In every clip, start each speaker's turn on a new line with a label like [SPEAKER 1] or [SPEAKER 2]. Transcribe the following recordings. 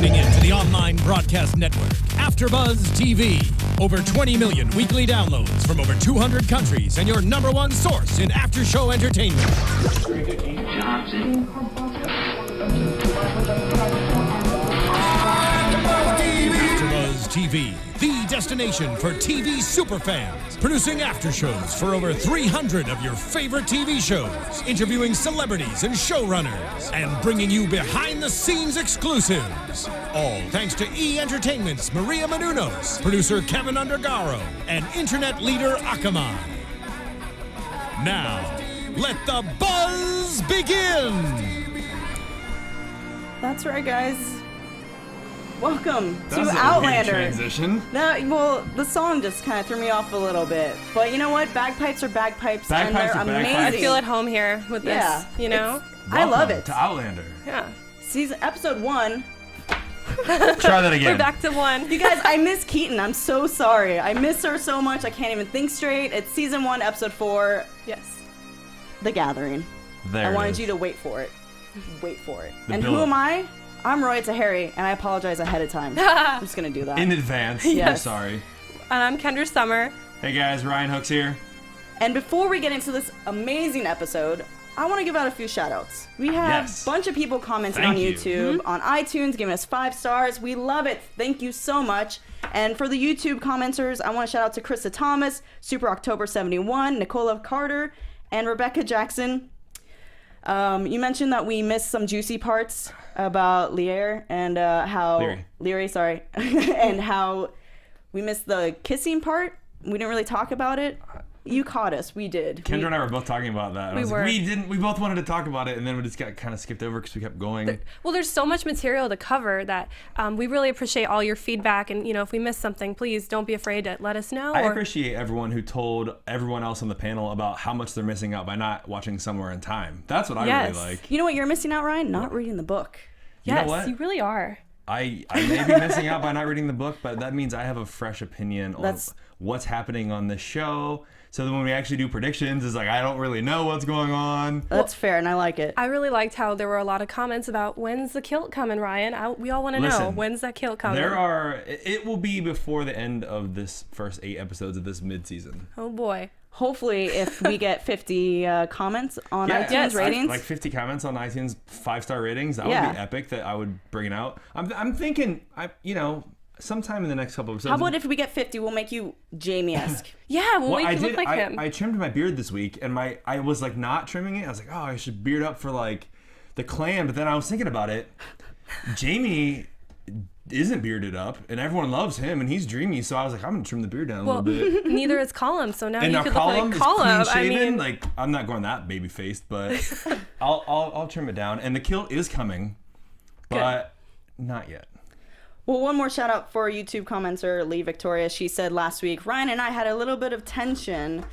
[SPEAKER 1] tuning in to the online broadcast network, AFTERBUZZ TV. Over 20 million weekly downloads from over 200 countries and your number one source in after-show entertainment. AFTERBUZZ TV, the destination for TV superfans. Producing aftershows for over 300 of your favorite TV shows. Interviewing celebrities and showrunners. And bringing you behind-the-scenes exclusives. All thanks to E! Entertainment's Maria Menounos, producer Kevin Undergaro, and internet leader Akamai. Now, let the buzz begin!
[SPEAKER 2] That's right, guys. Welcome
[SPEAKER 3] That
[SPEAKER 2] to
[SPEAKER 3] was a
[SPEAKER 2] Outlander.
[SPEAKER 3] weird transition.
[SPEAKER 2] No, well, the song just kind of threw me off a little bit. But you know what? Bagpipes are bagpipes, and they're amazing.
[SPEAKER 4] I feel at home here with this, you know?
[SPEAKER 2] I love
[SPEAKER 3] Welcome
[SPEAKER 2] it.
[SPEAKER 3] to Outlander.
[SPEAKER 4] Yeah.
[SPEAKER 2] Episode 1.
[SPEAKER 3] Try that again.
[SPEAKER 4] We're back to 1.
[SPEAKER 2] You guys, I miss Keetin. I'm so sorry. I miss her so much. I can't even think straight. It's season 1, episode 4.
[SPEAKER 4] Yes.
[SPEAKER 2] The Gathering.
[SPEAKER 3] There
[SPEAKER 2] I
[SPEAKER 3] it
[SPEAKER 2] wanted
[SPEAKER 3] is.
[SPEAKER 2] you to wait for it. Wait for it.
[SPEAKER 3] The
[SPEAKER 2] And who
[SPEAKER 3] build-up.
[SPEAKER 2] am I? I'm Roya Taheri, and I apologize ahead of time. I'm just going to do that.
[SPEAKER 3] In advance.
[SPEAKER 2] Yes.
[SPEAKER 3] Sorry.
[SPEAKER 4] And I'm Kendra Sommer.
[SPEAKER 3] Hey guys, Ryan Hooks here.
[SPEAKER 2] And before we get into this amazing episode, I want to give out a few shout-outs. We have
[SPEAKER 3] Yes.
[SPEAKER 2] a bunch of people commenting
[SPEAKER 3] Thank
[SPEAKER 2] on
[SPEAKER 3] you.
[SPEAKER 2] YouTube, on iTunes, giving us 5 stars. We love it. Thank you so much. And for the YouTube commenters, I want to shout out to Krista Thomas, Super October 71, Nicola Carter, and Rebecca Jackson. You mentioned that we missed some juicy parts about Lear and how Leary, sorry, and how we missed the kissing part. We didn't really talk about it. You caught us. We did.
[SPEAKER 3] Kendra and I were both talking about that.
[SPEAKER 4] We were.
[SPEAKER 3] We didn't. We both wanted to talk about it, and then we just got kind of skipped over because we kept going.
[SPEAKER 4] Well, there's so much material to cover that we really appreciate all your feedback. And, you know, if we missed something, please don't be afraid to let us know.
[SPEAKER 3] I appreciate everyone who told everyone else on the panel about how much they're missing out by not watching Somewhere in Time. That's what I
[SPEAKER 4] Yes.
[SPEAKER 3] really like.
[SPEAKER 2] You know what you're missing out, Ryan? Not reading the book.
[SPEAKER 3] You know
[SPEAKER 4] Yes,
[SPEAKER 3] what?
[SPEAKER 4] you really are.
[SPEAKER 3] I may be missing out by not reading the book, but that means I have a fresh opinion on what's happening on the show. So then when we actually do predictions, it's like I don't really know what's going on.
[SPEAKER 2] That's fair, and I like it.
[SPEAKER 4] I really liked how there were a lot of comments about when's the kilt coming, Ryan. We all want to know,
[SPEAKER 3] Listen,
[SPEAKER 4] when's that kilt coming?
[SPEAKER 3] It will be before the end of this first 8 episodes of this mid-season.
[SPEAKER 4] Oh, boy.
[SPEAKER 2] Hopefully, if we get 50 comments on iTunes ratings.
[SPEAKER 3] Like 50 comments on iTunes, 5-star ratings, that would be epic. That I would bring it out. I'm thinking, sometime in the next couple of episodes.
[SPEAKER 2] How about if we get 50, we'll make you Jamie-esque?
[SPEAKER 4] Yeah, we'll make you look like him.
[SPEAKER 3] I trimmed my beard this week, and I was like not trimming it. I was like, oh, I should beard up for like the clan. But then I was thinking about it. Jamie isn't bearded up, and everyone loves him, and he's dreamy. So I was like, I'm gonna trim the beard down a little bit.
[SPEAKER 4] Neither is Colum, so now
[SPEAKER 3] And
[SPEAKER 4] you
[SPEAKER 3] now
[SPEAKER 4] could look like
[SPEAKER 3] Colum is
[SPEAKER 4] Colum.
[SPEAKER 3] clean
[SPEAKER 4] I
[SPEAKER 3] shaven.
[SPEAKER 4] mean,
[SPEAKER 3] Like I'm not going that baby faced, but I'll trim it down. And the kilt is coming, but not yet.
[SPEAKER 2] Well, one more shout out for YouTube commenter Lee Victoria. She said last week, Ryan and I had a little bit of tension.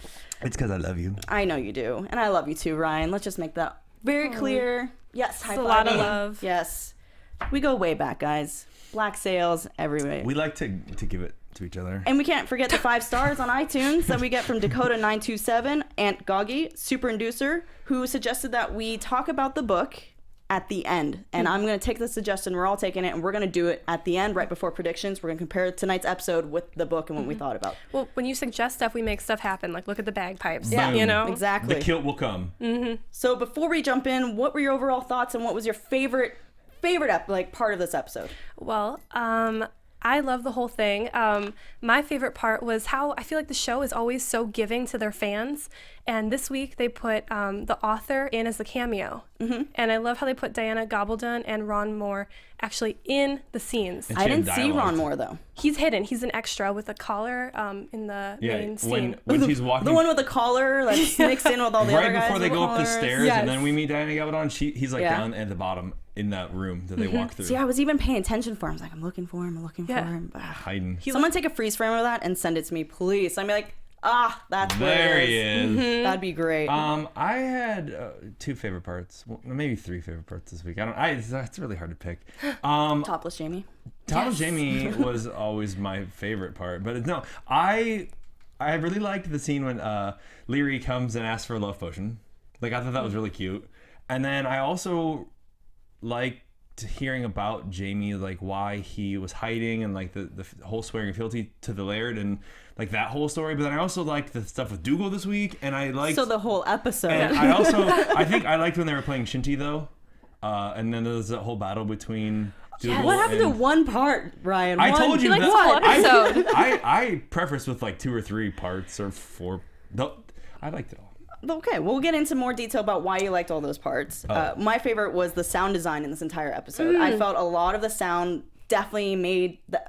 [SPEAKER 3] It's because I love you.
[SPEAKER 2] I know you do. And I love you too, Ryan. Let's just make that very clear. Yes, high
[SPEAKER 4] it's a
[SPEAKER 2] five.
[SPEAKER 4] lot of love.
[SPEAKER 2] Yes. We go way back, guys. Black sails everywhere.
[SPEAKER 3] We like to give it to each other.
[SPEAKER 2] And we can't forget the 5 stars on iTunes that we get from Dakota927, Aunt Goggy, Super Inducer, who suggested that we talk about the book at the end. And I'm going to take the suggestion. We're all taking it, and we're going to do it at the end, right before predictions. We're going to compare tonight's episode with the book and what we thought about.
[SPEAKER 4] Well, when you suggest stuff, we make stuff happen. Like, look at the bagpipes.
[SPEAKER 2] Yeah,
[SPEAKER 4] you know?
[SPEAKER 2] exactly.
[SPEAKER 3] The kilt will come.
[SPEAKER 2] So before we jump in, what were your overall thoughts, and what was your favorite part of this episode?
[SPEAKER 4] Well, I love the whole thing. My favorite part was how I feel like the show is always so giving to their fans. And this week they put the author in as the cameo. And I love how they put Diana Gabaldon and Ron Moore actually in the scenes.
[SPEAKER 2] I didn't see Ron Moore, though.
[SPEAKER 4] He's hidden. He's an extra with a collar in the main scene.
[SPEAKER 3] When she's walking.
[SPEAKER 2] The one with the collar that's mixed in with all the other guys.
[SPEAKER 3] Right before they
[SPEAKER 2] with
[SPEAKER 3] go up the
[SPEAKER 2] collars.
[SPEAKER 3] stairs,
[SPEAKER 4] Yes.
[SPEAKER 3] and then we meet Diana Gabaldon. He's like down at the bottom in that room that they walk through.
[SPEAKER 2] See, I was even paying attention for him. I was like, I'm looking for him.
[SPEAKER 3] Hiding.
[SPEAKER 2] Someone take a freeze frame of that and send it to me, please. I'd be like, that's where
[SPEAKER 3] There
[SPEAKER 2] it
[SPEAKER 3] he
[SPEAKER 2] is.
[SPEAKER 3] is.
[SPEAKER 2] That'd be great.
[SPEAKER 3] I had 2 favorite parts, well, maybe 3 favorite parts this week. It's really hard to pick.
[SPEAKER 2] Topless Jamie.
[SPEAKER 3] Topless Jamie was always my favorite part, but no, I really liked the scene when Leary comes and asks for a love potion. Like I thought that was really cute, and then I also liked hearing about Jamie, like why he was hiding and like the whole swearing of fealty to the Laird and like that whole story. But then I also liked the stuff with Dougal this week, and I liked
[SPEAKER 2] the whole episode.
[SPEAKER 3] And I think I liked when they were playing Shinty though, and then there was that whole battle between. Dougal
[SPEAKER 2] What happened to one part, Ryan?
[SPEAKER 3] I told you
[SPEAKER 4] like
[SPEAKER 3] that.
[SPEAKER 4] one episode.
[SPEAKER 3] I prefaced with like 2 or 3 parts or 4. I liked it all.
[SPEAKER 2] Okay, we'll get into more detail about why you liked all those parts. My favorite was the sound design in this entire episode. I felt a lot of the sound definitely made the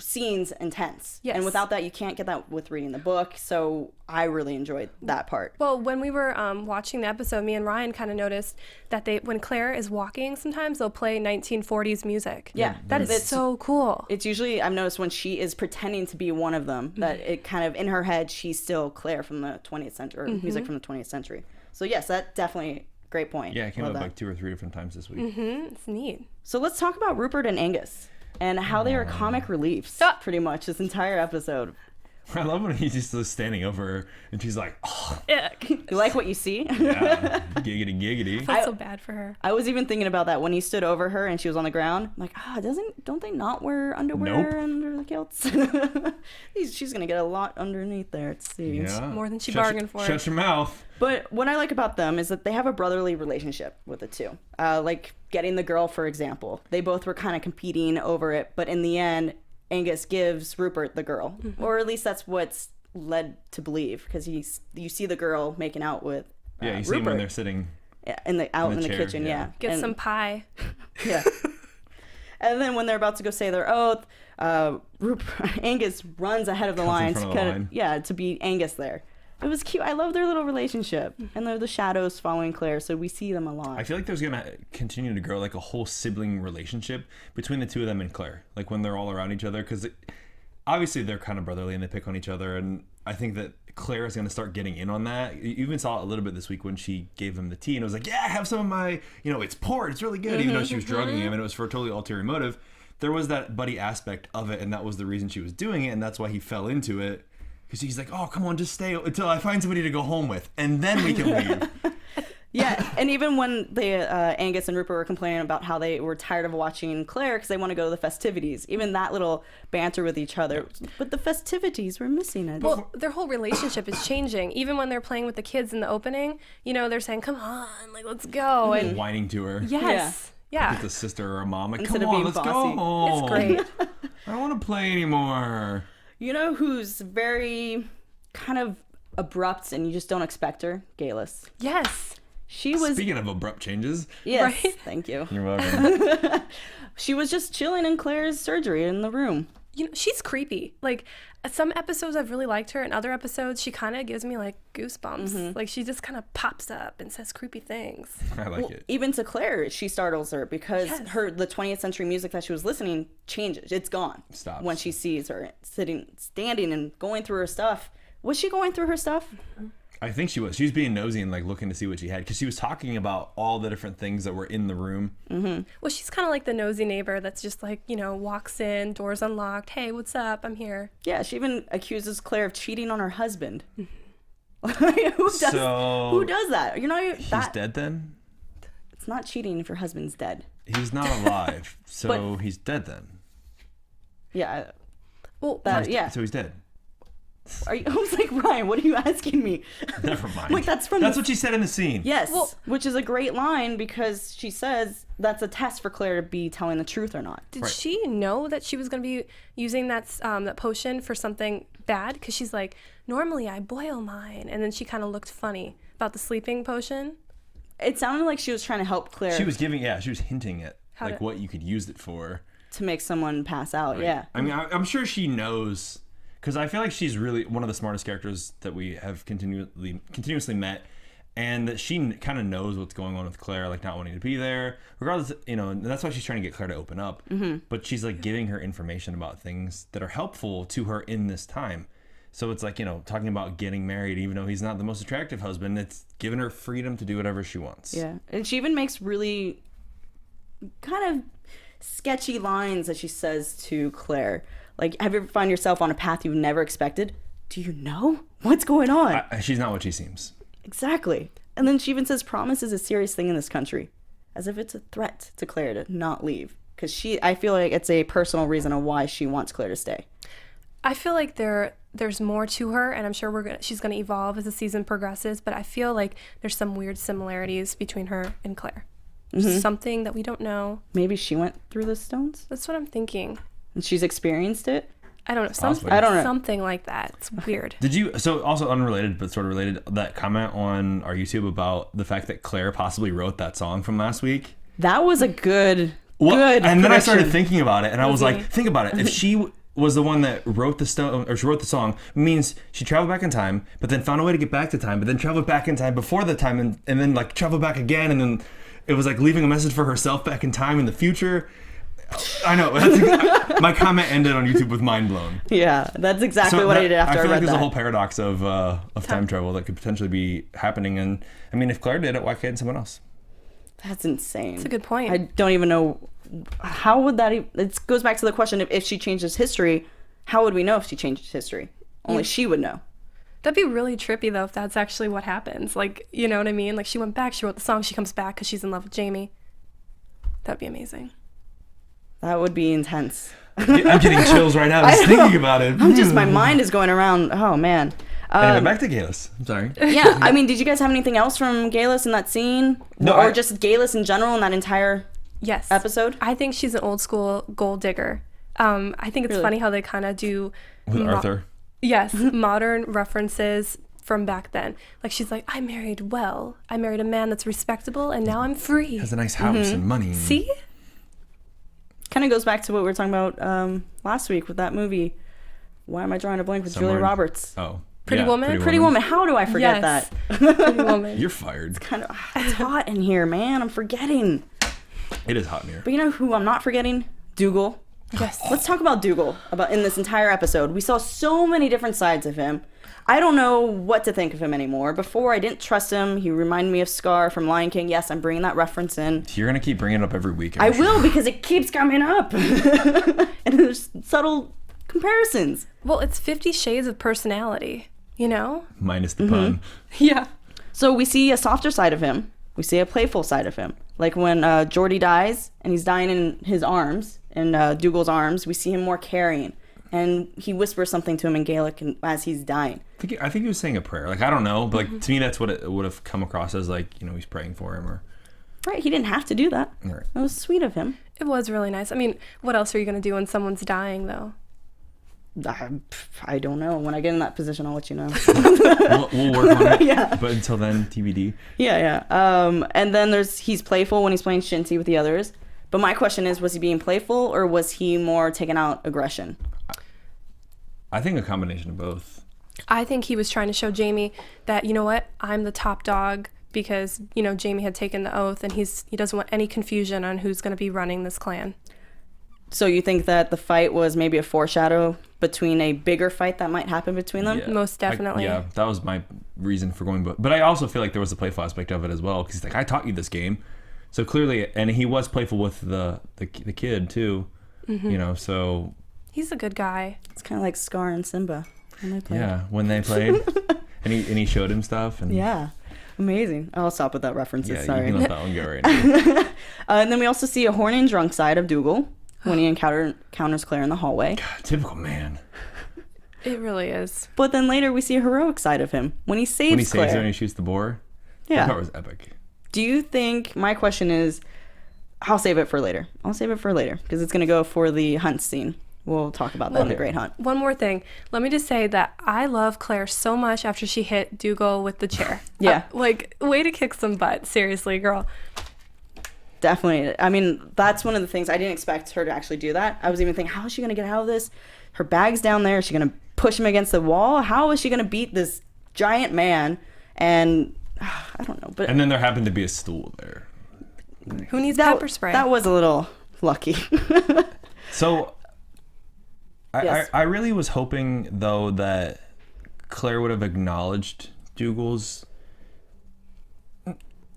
[SPEAKER 2] scenes intense.
[SPEAKER 4] Yes.
[SPEAKER 2] And without that, you can't get that with reading the book. So I really enjoyed that part.
[SPEAKER 4] Well, when we were watching the episode, me and Ryan kind of noticed that when Claire is walking, sometimes they'll play 1940s music.
[SPEAKER 2] Yeah.
[SPEAKER 4] That is so cool.
[SPEAKER 2] It's usually, I've noticed when she is pretending to be one of them, that it kind of, in her head, she's still Claire from the 20th century, or music from the 20th century. So yes, that definitely, great point.
[SPEAKER 3] Yeah, it came up like 2 or 3 different times this week.
[SPEAKER 4] It's neat.
[SPEAKER 2] So let's talk about Rupert and Angus and how they are comic reliefs, pretty much, this entire episode.
[SPEAKER 3] I love when he's just standing over her and she's like, oh,
[SPEAKER 2] You like what you see?
[SPEAKER 3] yeah, giggity, giggity.
[SPEAKER 4] I felt so bad for her.
[SPEAKER 2] I was even thinking about that when he stood over her and she was on the ground. I'm like, don't they not wear underwear under the kilts? She's gonna get a lot underneath there, it seems.
[SPEAKER 3] Yeah.
[SPEAKER 4] More than she bargained for.
[SPEAKER 3] Shut your mouth.
[SPEAKER 2] But what I like about them is that they have a brotherly relationship with the two. Like getting the girl, for example. They both were kind of competing over it, but in the end, Angus gives Rupert the girl, or at least that's what's led to believe, because you see the girl making out with
[SPEAKER 3] Yeah, you see
[SPEAKER 2] Rupert.
[SPEAKER 3] them when they're sitting.
[SPEAKER 2] Yeah, out in the
[SPEAKER 3] chair,
[SPEAKER 2] kitchen.
[SPEAKER 3] yeah.
[SPEAKER 4] Get
[SPEAKER 2] And-
[SPEAKER 4] some pie.
[SPEAKER 2] Yeah. And then when they're about to go say their oath, Angus runs ahead of the line
[SPEAKER 3] front of the line.
[SPEAKER 2] to be Angus there. It was cute. I love their little relationship, and they're the shadows following Claire, so we see them a lot.
[SPEAKER 3] I feel like there's gonna continue to grow like a whole sibling relationship between the two of them and Claire, like when they're all around each other, because obviously they're kind of brotherly and they pick on each other, and I think that Claire is gonna start getting in on that. You even saw it a little bit this week when she gave him the tea and it was like, yeah, have some of my, it's port, it's really good, even though she was drugging him and it was for a totally ulterior motive. There was that buddy aspect of it, and that was the reason she was doing it, and that's why he fell into it. Because he's like, oh, come on, just stay until I find somebody to go home with, and then we can leave.
[SPEAKER 2] Yeah, and even when Angus and Rupert were complaining about how they were tired of watching Claire because they want to go to the festivities, even that little banter with each other. But the festivities were missing it.
[SPEAKER 4] Well, their whole relationship is changing. Even when they're playing with the kids in the opening, they're saying, come on, like, let's go. And
[SPEAKER 3] Whining to her.
[SPEAKER 4] yes. Yeah.
[SPEAKER 3] It's a sister or a mom. Like,
[SPEAKER 2] Instead
[SPEAKER 3] come
[SPEAKER 2] of
[SPEAKER 3] on,
[SPEAKER 2] being
[SPEAKER 3] let's
[SPEAKER 2] bossy.
[SPEAKER 3] go home.
[SPEAKER 4] It's great.
[SPEAKER 3] I don't want to play anymore.
[SPEAKER 2] You know who's very kind of abrupt and you just don't expect her? Galis.
[SPEAKER 4] Yes.
[SPEAKER 2] She was...
[SPEAKER 3] Speaking of abrupt changes.
[SPEAKER 2] Yes,
[SPEAKER 4] Right?
[SPEAKER 2] thank you.
[SPEAKER 3] You're welcome.
[SPEAKER 2] She was just chilling in Claire's surgery in the room.
[SPEAKER 4] She's creepy. Like, some episodes I've really liked her, and other episodes she kind of gives me like goosebumps. Like, she just kind of pops up and says creepy things.
[SPEAKER 3] I like it.
[SPEAKER 2] Even to Claire, she startles her because
[SPEAKER 4] Yes.
[SPEAKER 2] the 20th century music that she was listening changes. It's gone.
[SPEAKER 3] Stops.
[SPEAKER 2] When she sees her standing and going through her stuff. Was she going through her stuff?
[SPEAKER 3] I think she was. She was being nosy and like looking to see what she had, because she was talking about all the different things that were in the room.
[SPEAKER 4] Well, she's kind of like the nosy neighbor that's just like, walks in, doors unlocked. Hey, what's up? I'm here.
[SPEAKER 2] Yeah, she even accuses Claire of cheating on her husband. Who does that?
[SPEAKER 3] He's dead then?
[SPEAKER 2] It's not cheating if your husband's dead.
[SPEAKER 3] He's not alive, so he's dead then.
[SPEAKER 2] Yeah.
[SPEAKER 4] Well,
[SPEAKER 2] Yeah.
[SPEAKER 3] So he's dead.
[SPEAKER 2] I was like, Ryan, what are you asking me?
[SPEAKER 3] Never mind.
[SPEAKER 2] Like, that's
[SPEAKER 3] what she said in the scene.
[SPEAKER 2] Yes,
[SPEAKER 4] Well-
[SPEAKER 2] which is a great line because she says that's a test for Claire to be telling the truth or not.
[SPEAKER 4] did she know that she was going to be using that potion for something bad? Because she's like, normally I boil mine. And then she kind of looked funny about the sleeping potion.
[SPEAKER 2] It sounded like she was trying to help Claire
[SPEAKER 3] She was hinting at
[SPEAKER 4] How
[SPEAKER 3] like
[SPEAKER 4] to-
[SPEAKER 3] what you could use it for.
[SPEAKER 2] to make someone pass out. Yeah.
[SPEAKER 3] I mean, I'm sure she knows, because I feel like she's really one of the smartest characters that we have continuously met, and that she kind of knows what's going on with Claire, like not wanting to be there, regardless. And that's why she's trying to get Claire to open up. But she's like giving her information about things that are helpful to her in this time. So it's like, talking about getting married, even though he's not the most attractive husband, it's giving her freedom to do whatever she wants.
[SPEAKER 2] Yeah. And she even makes really kind of sketchy lines that she says to Claire. Like, have you ever found yourself on a path you've never expected? Do you know what's going on?
[SPEAKER 3] She's not what she seems.
[SPEAKER 2] Exactly. And then she even says promise is a serious thing in this country. as if it's a threat to Claire to not leave. Because I feel like it's a personal reason of why she wants Claire to stay.
[SPEAKER 4] I feel like there's more to her, and I'm sure she's gonna evolve as the season progresses. But I feel like there's some weird similarities between her and Claire. There's something that we don't know.
[SPEAKER 2] Maybe she went through the stones?
[SPEAKER 4] That's what I'm thinking.
[SPEAKER 2] And she's experienced it?
[SPEAKER 4] I don't know. Something like that. It's weird.
[SPEAKER 3] Did you, so also unrelated but sort of related, that comment on our YouTube about the fact that Claire possibly wrote that song from last week?
[SPEAKER 2] That was a good
[SPEAKER 3] and then I started thinking about it, and I was like, think about it. If she was the one that wrote the song, means she traveled back in time, but then found a way to get back to time, but then traveled back in time before the time, and then like traveled back again, and then it was like leaving a message for herself back in time in the future. I know. My comment ended on YouTube with mind blown.
[SPEAKER 2] Yeah, that's exactly what I did after I read that.
[SPEAKER 3] I feel like there's a whole paradox of time travel that could potentially be happening. And I mean, if Claire did it, why can't someone else?
[SPEAKER 2] That's insane.
[SPEAKER 4] That's a good point.
[SPEAKER 2] I don't even know. How would that it goes back to the question of if she changes history, how would we know if she changed history? Only she would know.
[SPEAKER 4] That'd be really trippy, though, if that's actually what happens. Like, you know what I mean? Like, she went back, she wrote the song, she comes back because she's in love with Jamie. That'd be amazing.
[SPEAKER 2] That would be intense.
[SPEAKER 3] I'm getting chills right now just thinking about it.
[SPEAKER 2] My mind is going around. Oh, man.
[SPEAKER 3] Anyway, back to Galus. I'm sorry.
[SPEAKER 2] Yeah, I mean, did you guys have anything else from Galus in that scene?
[SPEAKER 3] No,
[SPEAKER 2] or just Galus in general in that entire episode?
[SPEAKER 4] I think she's an old school gold digger. I think it's funny how they kind of do...
[SPEAKER 3] With Arthur.
[SPEAKER 4] Yes, modern references from back then. Like, she's like, I married a man that's respectable, and now I'm free.
[SPEAKER 3] Has a nice house and money.
[SPEAKER 4] See?
[SPEAKER 2] Kind of goes back to what we were talking about last week with that movie. Why am I drawing a blank with Julia Roberts?
[SPEAKER 3] Oh.
[SPEAKER 4] Pretty Woman?
[SPEAKER 2] Pretty Woman. How do I forget that?
[SPEAKER 4] Pretty Woman.
[SPEAKER 3] You're fired.
[SPEAKER 2] It's hot in here, man. I'm forgetting.
[SPEAKER 3] It is hot in here.
[SPEAKER 2] But you know who I'm not forgetting? Dougal.
[SPEAKER 4] Yes.
[SPEAKER 2] Let's talk about Dougal. In this entire episode, we saw so many different sides of him. I don't know what to think of him anymore. Before, I didn't trust him. He reminded me of Scar from Lion King. Yes, I'm bringing that reference in.
[SPEAKER 3] You're going to keep bringing it up every week.
[SPEAKER 2] I will, because it keeps coming up. And there's subtle comparisons.
[SPEAKER 4] Well, it's 50 Shades of personality, you know?
[SPEAKER 3] Minus the pun.
[SPEAKER 4] Yeah.
[SPEAKER 2] So we see a softer side of him. We see a playful side of him. Like when Geordie dies and he's dying in his arms, in Dougal's arms, we see him more caring. And he whispers something to him in Gaelic as he's dying.
[SPEAKER 3] I think he was saying a prayer. Like, I don't know. But like, to me, that's what it would have come across as, like, you know, he's praying for him.
[SPEAKER 2] Right, he didn't have to do that.
[SPEAKER 3] Right.
[SPEAKER 2] It was sweet of him.
[SPEAKER 4] It was really nice. I mean, what else are you going to do when someone's dying, though?
[SPEAKER 2] I don't know. When I get in that position, I'll let you know.
[SPEAKER 3] we'll work on it.
[SPEAKER 2] Yeah.
[SPEAKER 3] But until then, TBD.
[SPEAKER 2] Yeah. And then he's playful when he's playing shinty with the others. But my question is, was he being playful or was he more taking out aggression?
[SPEAKER 3] I think a combination of both.
[SPEAKER 4] I think he was trying to show Jamie that, you know what, I'm the top dog because, you know, Jamie had taken the oath and he doesn't want any confusion on who's going to be running this clan.
[SPEAKER 2] So you think that the fight was maybe a foreshadow between a bigger fight that might happen between them?
[SPEAKER 3] Yeah.
[SPEAKER 4] Most definitely.
[SPEAKER 3] That was my reason for going. But I also feel like there was a playful aspect of it as well because he's like, I taught you this game. So clearly, and he was playful with the kid too, you know, so...
[SPEAKER 4] He's a good guy.
[SPEAKER 2] It's kind of like Scar and Simba when they played.
[SPEAKER 3] Yeah, when they played. and he showed him stuff. And
[SPEAKER 2] yeah, amazing. I'll stop with that reference.
[SPEAKER 3] Yeah,
[SPEAKER 2] sorry.
[SPEAKER 3] you can let that one go right now.
[SPEAKER 2] And then we also see a horny and drunk side of Dougal when he encounters Claire in the hallway.
[SPEAKER 3] God, typical man.
[SPEAKER 4] It really is.
[SPEAKER 2] But then later we see a heroic side of him when he saves Claire.
[SPEAKER 3] Her and he shoots the boar.
[SPEAKER 2] Yeah.
[SPEAKER 3] That part was epic.
[SPEAKER 2] Do you think, my question is, I'll save it for later because it's going to go for the hunt scene. We'll talk about that in The Great Hunt.
[SPEAKER 4] One more thing. Let me just say that I love Claire so much after she hit Dougal with the chair.
[SPEAKER 2] Yeah.
[SPEAKER 4] Way to kick some butt. Seriously, girl.
[SPEAKER 2] Definitely. I mean, that's one of the things. I didn't expect her to actually do that. I was even thinking, how is she going to get out of this? Her bag's down there. Is she going to push him against the wall? How is she going to beat this giant man? And I don't know.
[SPEAKER 3] And then there happened to be a stool there.
[SPEAKER 4] Who needs pepper spray?
[SPEAKER 2] That was a little lucky.
[SPEAKER 3] So...
[SPEAKER 2] Yes.
[SPEAKER 3] I really was hoping, though, that Claire would have acknowledged Dougal's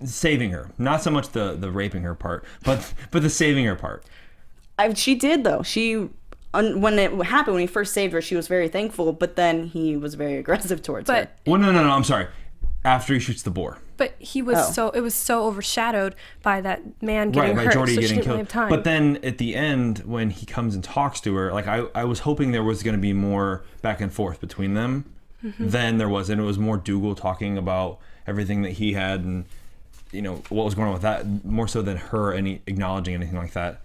[SPEAKER 3] saving her. Not so much the raping her part, but the saving her part.
[SPEAKER 2] She did, though. When it happened, when he first saved her, she was very thankful, but then he was very aggressive towards her.
[SPEAKER 3] Well, no, I'm sorry. After he shoots the boar.
[SPEAKER 4] But he was it was so overshadowed by that man getting hurt,
[SPEAKER 3] by Jordy
[SPEAKER 4] so she
[SPEAKER 3] getting
[SPEAKER 4] didn't really
[SPEAKER 3] killed.
[SPEAKER 4] have time.
[SPEAKER 3] But then at the end, when he comes and talks to her, like I was hoping there was going to be more back and forth between them. Than there was, and it was more Dougal talking about everything that he had and what was going on with that, more so than her acknowledging anything like that.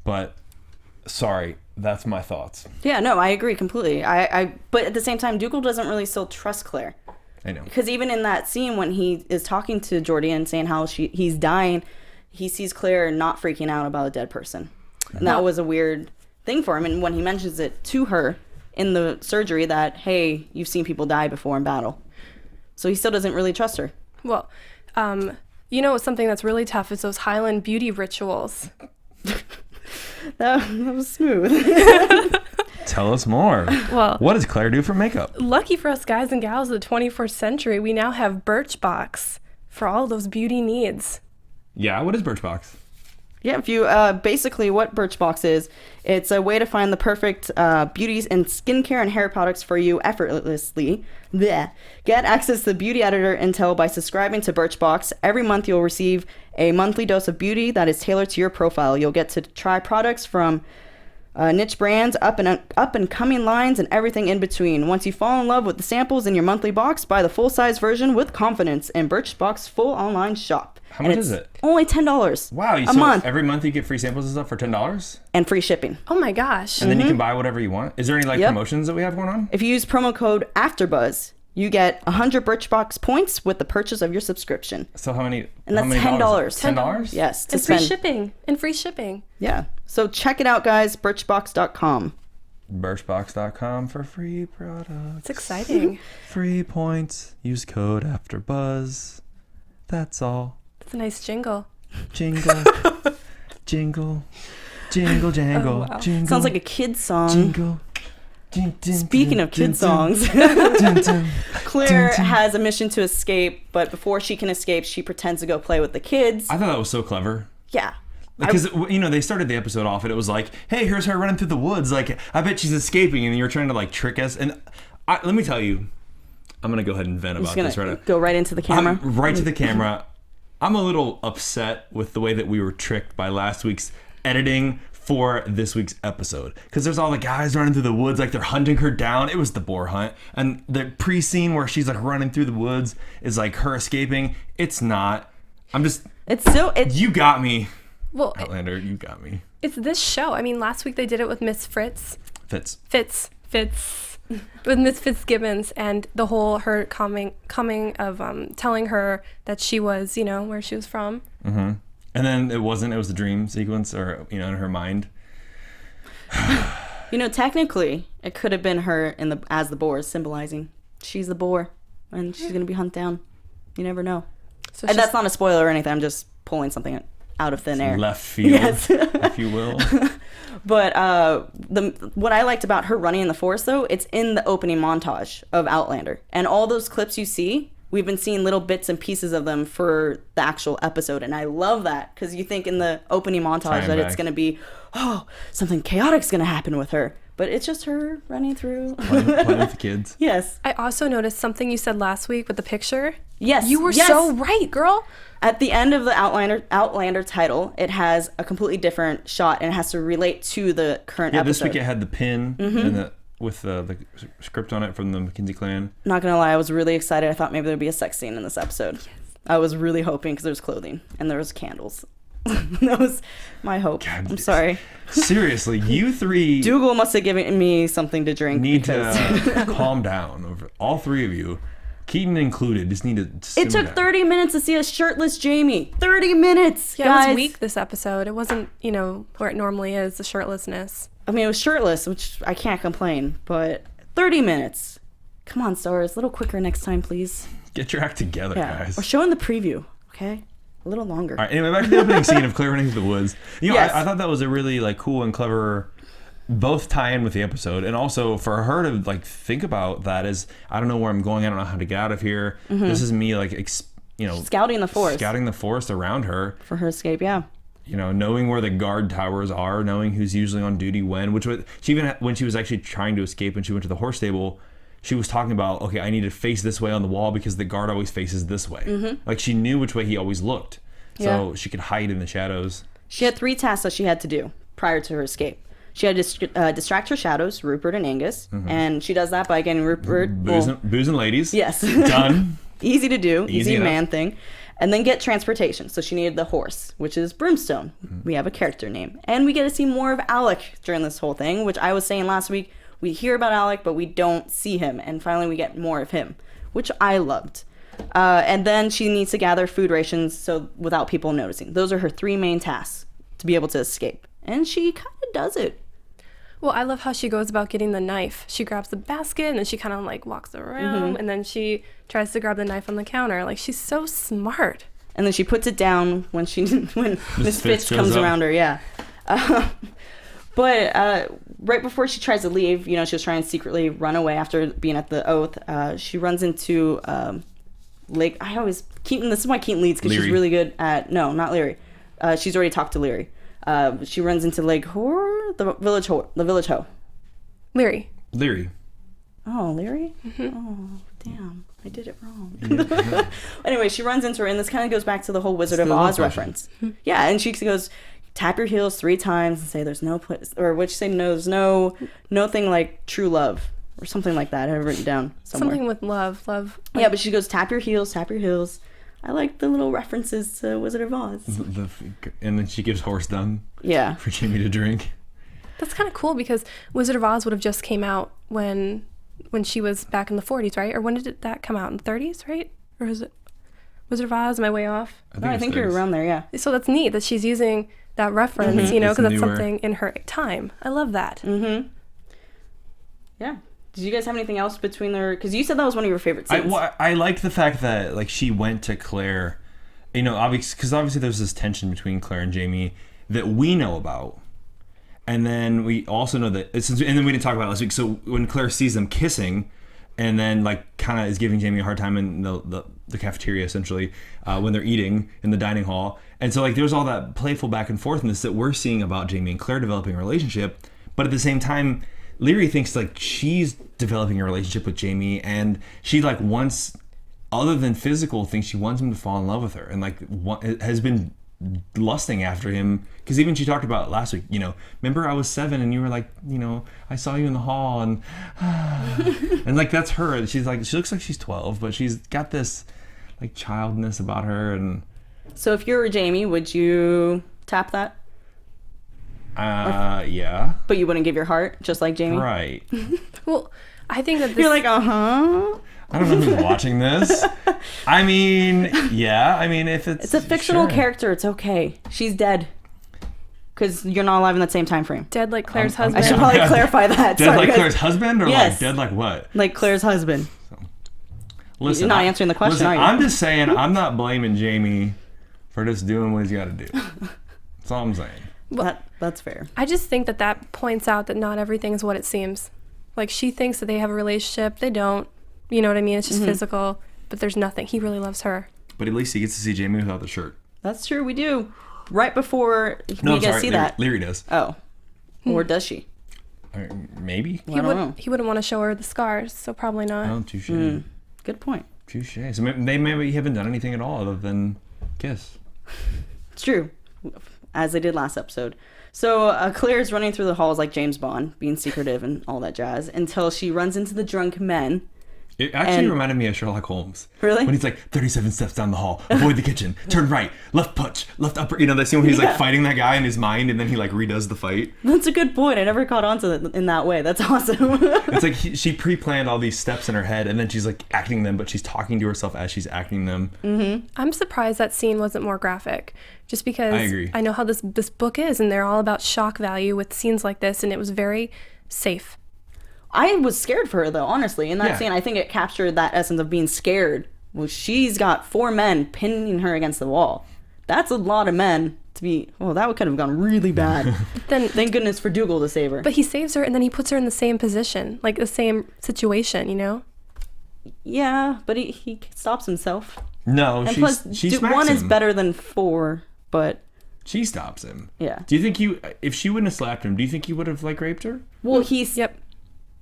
[SPEAKER 3] But sorry, that's my thoughts.
[SPEAKER 2] Yeah, no, I agree completely. But at the same time, Dougal doesn't really still trust Claire.
[SPEAKER 3] I know.
[SPEAKER 2] Because even in that scene when he is talking to Jordy and saying how he's dying, he sees Claire not freaking out about a dead person. And that was a weird thing for him. And when he mentions it to her in the surgery that, hey, you've seen people die before in battle. So he still doesn't really trust her.
[SPEAKER 4] Well, something that's really tough is those Highland beauty rituals.
[SPEAKER 2] That was smooth.
[SPEAKER 3] Tell us more.
[SPEAKER 4] Well,
[SPEAKER 3] what does Claire do for makeup?
[SPEAKER 4] Lucky for us guys and gals of the 21st century, we now have Birchbox for all those beauty needs.
[SPEAKER 3] Yeah, what is Birchbox?
[SPEAKER 2] Yeah, if you basically what Birchbox is, it's a way to find the perfect beauties and skincare and hair products for you effortlessly. Blech. Get access to the beauty editor intel by subscribing to Birchbox. Every month you'll receive a monthly dose of beauty that is tailored to your profile. You'll get to try products from niche brands, up and coming lines, and everything in between. Once you fall in love with the samples in your monthly box, buy the full-size version with confidence in Birchbox full online shop.
[SPEAKER 3] How much is it?
[SPEAKER 2] Only $10.
[SPEAKER 3] Wow,
[SPEAKER 2] a month.
[SPEAKER 3] Every month you get free samples and stuff for $10?
[SPEAKER 2] And free shipping.
[SPEAKER 4] Oh my gosh.
[SPEAKER 3] And then you can buy whatever you want? Is there any promotions that we have going on?
[SPEAKER 2] If you use promo code AFTERBUZZ, you get 100 Birchbox points with the purchase of your subscription.
[SPEAKER 3] So how many?
[SPEAKER 2] And that's
[SPEAKER 3] $10.
[SPEAKER 2] $10? Yes.
[SPEAKER 4] And free shipping. And free shipping.
[SPEAKER 2] Yeah. So check it out, guys. Birchbox.com.
[SPEAKER 3] Birchbox.com for free products.
[SPEAKER 4] It's exciting.
[SPEAKER 3] Free points. Use code AFTERBUZZ. That's all.
[SPEAKER 4] It's a nice jingle.
[SPEAKER 3] Jingle. Jingle. Jingle jangle.
[SPEAKER 4] Oh, wow.
[SPEAKER 2] Jingle. Sounds like a kid's song.
[SPEAKER 3] Jingle.
[SPEAKER 2] Speaking of kid songs, Claire has a mission to escape, but before she can escape, she pretends to go play with the kids.
[SPEAKER 3] I thought that was so clever.
[SPEAKER 2] Yeah.
[SPEAKER 3] Because, they started the episode off and it was like, hey, here's her running through the woods. Like, I bet she's escaping, and you're trying to, trick us. And let me tell you, I'm going to go ahead and vent about this right now.
[SPEAKER 2] Go right into the camera?
[SPEAKER 3] Right to the camera. I'm a little upset with the way that we were tricked by last week's editing for this week's episode, because there's all the guys running through the woods like they're hunting her down. It was the boar hunt, and the pre-scene where she's running through the woods is her escaping. It's not. You got me.
[SPEAKER 4] Well,
[SPEAKER 3] Outlander, you got me.
[SPEAKER 4] It's this show. I mean, last week they did it with Miss Fitz with Miss Fitzgibbons, and the whole her coming of telling her that she was where she was from.
[SPEAKER 3] Mm-hmm. And then it was the dream sequence, or in her mind.
[SPEAKER 2] Technically it could have been her as the boar, symbolizing she's the boar and she's gonna be hunted down. You never know. So and that's not a spoiler or anything. I'm just pulling something out of thin air.
[SPEAKER 3] Left field, yes. If you will.
[SPEAKER 2] But what I liked about her running in the forest, though, it's in the opening montage of Outlander, and all those clips you see. We've been seeing little bits and pieces of them for the actual episode, and I love that, because you think in the opening montage that it's going to be, something chaotic's going to happen with her, but it's just her running through.
[SPEAKER 3] Playing with the kids.
[SPEAKER 2] Yes.
[SPEAKER 4] I also noticed something you said last week with the picture.
[SPEAKER 2] Yes.
[SPEAKER 4] You were so right, girl.
[SPEAKER 2] At the end of the Outlander title, it has a completely different shot, and it has to relate to the current episode.
[SPEAKER 3] This week it had the pin and with the script on it from the McKinsey clan.
[SPEAKER 2] Not gonna lie, I was really excited. I thought maybe there'd be a sex scene in this episode. Yes. I was really hoping, because there was clothing and there was candles. That was my hope. God, I'm sorry.
[SPEAKER 3] Seriously, you three...
[SPEAKER 2] Dougal must have given me something to drink.
[SPEAKER 3] Need to calm down. Over all three of you. Keetin included. Just need to
[SPEAKER 2] It took 30 minutes to see a shirtless Jamie. 30 minutes,
[SPEAKER 4] yeah,
[SPEAKER 2] guys.
[SPEAKER 4] It was weak, this episode. It wasn't, where it normally is, the shirtlessness.
[SPEAKER 2] I mean, it was shirtless, which I can't complain, but 30 minutes. Come on, Starz. A little quicker next time, please.
[SPEAKER 3] Get your act together, guys.
[SPEAKER 2] Or show in the preview, okay? A little longer.
[SPEAKER 3] All right, anyway, back to the opening scene of Claire running through the woods.
[SPEAKER 2] Yes.
[SPEAKER 3] I thought that was a really cool and clever both tie in with the episode, and also for her to think about that as, I don't know where I'm going, I don't know how to get out of here. This is me
[SPEAKER 2] scouting the forest
[SPEAKER 3] around her
[SPEAKER 2] for her escape. Yeah.
[SPEAKER 3] Knowing where the guard towers are, knowing who's usually on duty when, when she was actually trying to escape and she went to the horse stable, she was talking about, okay, I need to face this way on the wall because the guard always faces this way. Like she knew which way he always looked, so she could hide in the shadows.
[SPEAKER 2] She had 3 tasks that she had to do prior to her escape. She had to distract her shadows, Rupert and Angus, and she does that by getting Rupert...
[SPEAKER 3] Booze and ladies.
[SPEAKER 2] Yes.
[SPEAKER 3] Done.
[SPEAKER 2] Easy to do. Easy
[SPEAKER 3] enough.
[SPEAKER 2] man thing. And then get transportation. So she needed the horse, which is Brimstone. We have a character name. And we get to see more of Alec during this whole thing, which I was saying last week. We hear about Alec, but we don't see him. And finally we get more of him, which I loved. And then she needs to gather food rations so without people noticing. Those are her 3 main tasks to be able to escape. And she kind of does it.
[SPEAKER 4] Well, I love how she goes about getting the knife. She grabs the basket and then she kind of like walks around and then she tries to grab the knife on the counter. Like she's so smart.
[SPEAKER 2] And then she puts it down when Miss Fitz comes around her. Yeah. But right before she tries to leave, she was trying to secretly run away after being at the oath. She runs into Lake. Keetin. This is why Keetin leads, because she's really good at. No, not Leary. She's already talked to Leary. She runs into Lake the village hoe.
[SPEAKER 4] Leary.
[SPEAKER 2] Oh, Leary? Oh, damn. I did it wrong. Anyway, she runs into her, and this kind of goes back to the whole Wizard of Oz reference. Yeah, and she goes, tap your heels 3 times and say there's no place, or what you say, no, there's no thing like true love, or something like that. I have it written down somewhere.
[SPEAKER 4] Something with love.
[SPEAKER 2] Yeah, but she goes, tap your heels. I like the little references to Wizard of Oz.
[SPEAKER 3] And then she gives horse dung.
[SPEAKER 2] Yeah.
[SPEAKER 3] For Jamie to drink.
[SPEAKER 4] That's kind of cool because Wizard of Oz would have just came out when she was back in the 40s, right? Or when did that come out? In the 30s, right? Or is it Wizard of Oz? Am I way off?
[SPEAKER 2] I think you're around there, yeah.
[SPEAKER 4] So that's neat that she's using that reference, because that's something in her time. I love that.
[SPEAKER 2] Yeah. Did you guys have anything else between their... Because you said that was one of your favorite scenes.
[SPEAKER 3] I like the fact that like she went to Claire, because obviously there's this tension between Claire and Jamie that we know about. And then we also know that... And then we didn't talk about it last week. So when Claire sees them kissing and then like kind of is giving Jamie a hard time in the cafeteria, essentially, when they're eating in the dining hall. And so like there's all that playful back and forthness that we're seeing about Jamie and Claire developing a relationship. But at the same time... Leary thinks like she's developing a relationship with Jamie, and she like wants, other than physical things, she wants him to fall in love with her, and like has been lusting after him. Because even she talked about it last week. Remember I was 7 and you were like, I saw you in the hall, and and like that's her. She's like, she looks like she's 12, but she's got this like childness about her. And
[SPEAKER 2] so if you were Jamie, would you tap that?
[SPEAKER 3] Yeah.
[SPEAKER 2] But you wouldn't give your heart, just like Jamie?
[SPEAKER 3] Right.
[SPEAKER 4] Well, I think that this...
[SPEAKER 2] You're like,
[SPEAKER 3] I don't know who's watching this. I mean, yeah. I mean, if it's...
[SPEAKER 2] It's a fictional character. It's okay. She's dead. Because you're not alive in that same time frame.
[SPEAKER 4] Dead like Claire's husband.
[SPEAKER 2] I should probably clarify that.
[SPEAKER 3] Dead like Claire's husband? Or
[SPEAKER 2] yes.
[SPEAKER 3] Like dead like what?
[SPEAKER 2] Like Claire's husband.
[SPEAKER 3] Listen,
[SPEAKER 2] you're not answering the question, are you?
[SPEAKER 3] I'm just saying, I'm not blaming Jamie for just doing what he's got to do. That's all I'm saying.
[SPEAKER 2] Well, that's fair.
[SPEAKER 4] I just think that points out that not everything is what it seems. Like she thinks that they have a relationship. They don't. You know what I mean? It's just physical, but there's nothing. He really loves her.
[SPEAKER 3] But at least he gets to see Jamie without the shirt.
[SPEAKER 2] That's true. We do. Right before
[SPEAKER 3] we
[SPEAKER 2] get to see that.
[SPEAKER 3] Leary does.
[SPEAKER 2] Oh. Or does she?
[SPEAKER 3] Maybe.
[SPEAKER 2] Well,
[SPEAKER 4] he wouldn't want to show her the scars, so probably not.
[SPEAKER 3] Oh, touche.
[SPEAKER 2] Good point.
[SPEAKER 3] Touche. So they maybe haven't done anything at all other than kiss.
[SPEAKER 2] It's true. As they did last episode. So Claire's running through the halls like James Bond, being secretive and all that jazz, until she runs into the drunk men.
[SPEAKER 3] It actually reminded me of Sherlock Holmes.
[SPEAKER 2] Really?
[SPEAKER 3] When he's like 37 steps down the hall, avoid the kitchen, turn right, left punch, left upper. That scene when he's like fighting that guy in his mind, and then he like redoes the fight.
[SPEAKER 2] That's a good point. I never caught on to that in that way. That's awesome.
[SPEAKER 3] It's like she pre-planned all these steps in her head, and then she's like acting them, but she's talking to herself as she's acting them.
[SPEAKER 2] Mm-hmm.
[SPEAKER 4] I'm surprised that scene wasn't more graphic, just because
[SPEAKER 3] I agree.
[SPEAKER 4] I know how this book is, and they're all about shock value with scenes like this, and it was very safe.
[SPEAKER 2] I was scared for her, though, honestly. In that scene, I think it captured that essence of being scared. Well, she's got 4 men pinning her against the wall. That's a lot of men to be... Well, that could have gone really bad.
[SPEAKER 4] Then
[SPEAKER 2] thank goodness for Dougal to save her.
[SPEAKER 4] But he saves her, and then he puts her in the same position, like the same situation,
[SPEAKER 2] Yeah, but he stops himself.
[SPEAKER 3] No,
[SPEAKER 2] and plus,
[SPEAKER 3] she smacks
[SPEAKER 2] 1
[SPEAKER 3] him.
[SPEAKER 2] is better than 4, but...
[SPEAKER 3] She stops him.
[SPEAKER 2] Yeah.
[SPEAKER 3] Do you think if she wouldn't have slapped him, do you think he would have, like, raped her?
[SPEAKER 2] Well, he's...
[SPEAKER 4] Yep.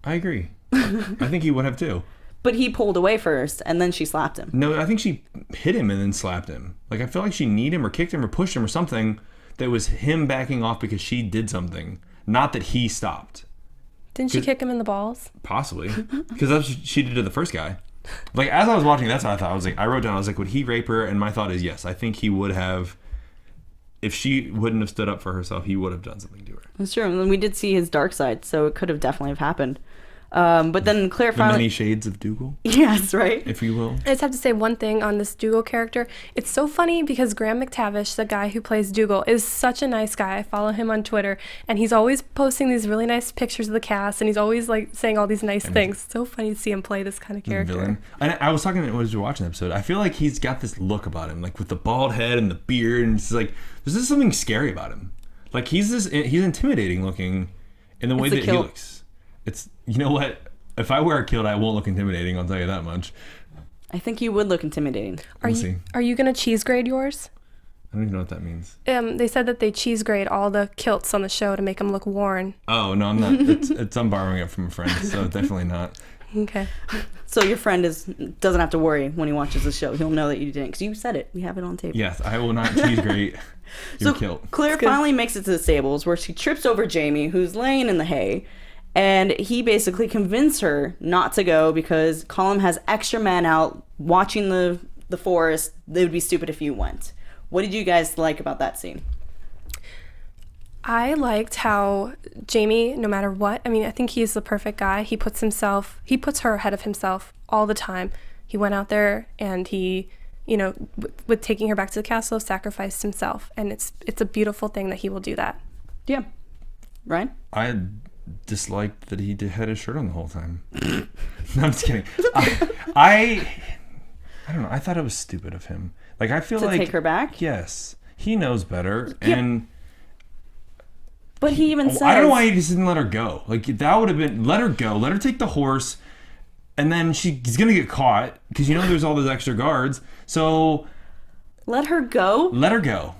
[SPEAKER 3] I agree. I think he would have too.
[SPEAKER 2] But he pulled away first, and then she slapped him.
[SPEAKER 3] No, I think she hit him and then slapped him. Like, I feel like she kneed him or kicked him or pushed him or something that was him backing off because she did something, not that he stopped.
[SPEAKER 4] Didn't she kick him in the balls?
[SPEAKER 3] Possibly. Because that's what she did to the first guy. Like, as I was watching, that's what I thought. I wrote down, would he rape her? And my thought is yes. I think he would have, if she wouldn't have stood up for herself, he would have done something to her.
[SPEAKER 2] That's true. And we did see his dark side, so it could have definitely have happened. But then Claire finally...
[SPEAKER 3] The many shades of Dougal?
[SPEAKER 2] Yes, right?
[SPEAKER 3] If you will.
[SPEAKER 4] I just have to say one thing on this Dougal character. It's so funny because Graham McTavish, the guy who plays Dougal, is such a nice guy. I follow him on Twitter, and he's always posting these really nice pictures of the cast, and he's always like saying all these nice things. So funny to see him play this kind of character.
[SPEAKER 3] Villain. And I was talking when I was watching the episode. I feel like he's got this look about him, like with the bald head and the beard, and it's like there's just something scary about him. Like he's intimidating looking in the way that he looks. It's, you know what? If I wear a kilt, I won't look intimidating. I'll tell you that much.
[SPEAKER 2] I think you would look intimidating.
[SPEAKER 4] Are you gonna cheese grade yours?
[SPEAKER 3] I don't even know what that means.
[SPEAKER 4] They said that they cheese grade all the kilts on the show to make them look worn.
[SPEAKER 3] Oh no, I'm not. I'm borrowing it from a friend, so definitely not.
[SPEAKER 4] Okay.
[SPEAKER 2] So your friend doesn't have to worry when he watches the show. He'll know that you didn't, because you said it. We have it on tape.
[SPEAKER 3] Yes, I will not cheese grade your kilt.
[SPEAKER 2] Claire finally makes it to the stables where she trips over Jamie, who's laying in the hay. And he basically convinced her not to go because Colm has extra men out watching the forest. They would be stupid if you went. What did you guys like about that scene?
[SPEAKER 4] I liked how Jamie, no matter what, I mean, I think he's the perfect guy. He puts her ahead of himself all the time. He went out there and he, with taking her back to the castle, sacrificed himself. And it's a beautiful thing that he will do that.
[SPEAKER 2] Yeah. Ryan?
[SPEAKER 3] I disliked that he had his shirt on the whole time. No, I'm just kidding. I don't know. I thought it was stupid of him. Like, I feel like
[SPEAKER 2] to take her back.
[SPEAKER 3] Yes, he knows better,
[SPEAKER 2] yeah. But he even says,
[SPEAKER 3] I don't know why he just didn't let her go. Like, that would have been, let her go, let her take the horse, and then she's gonna get caught because there's all those extra guards. So
[SPEAKER 2] let her go.
[SPEAKER 3] Let her go.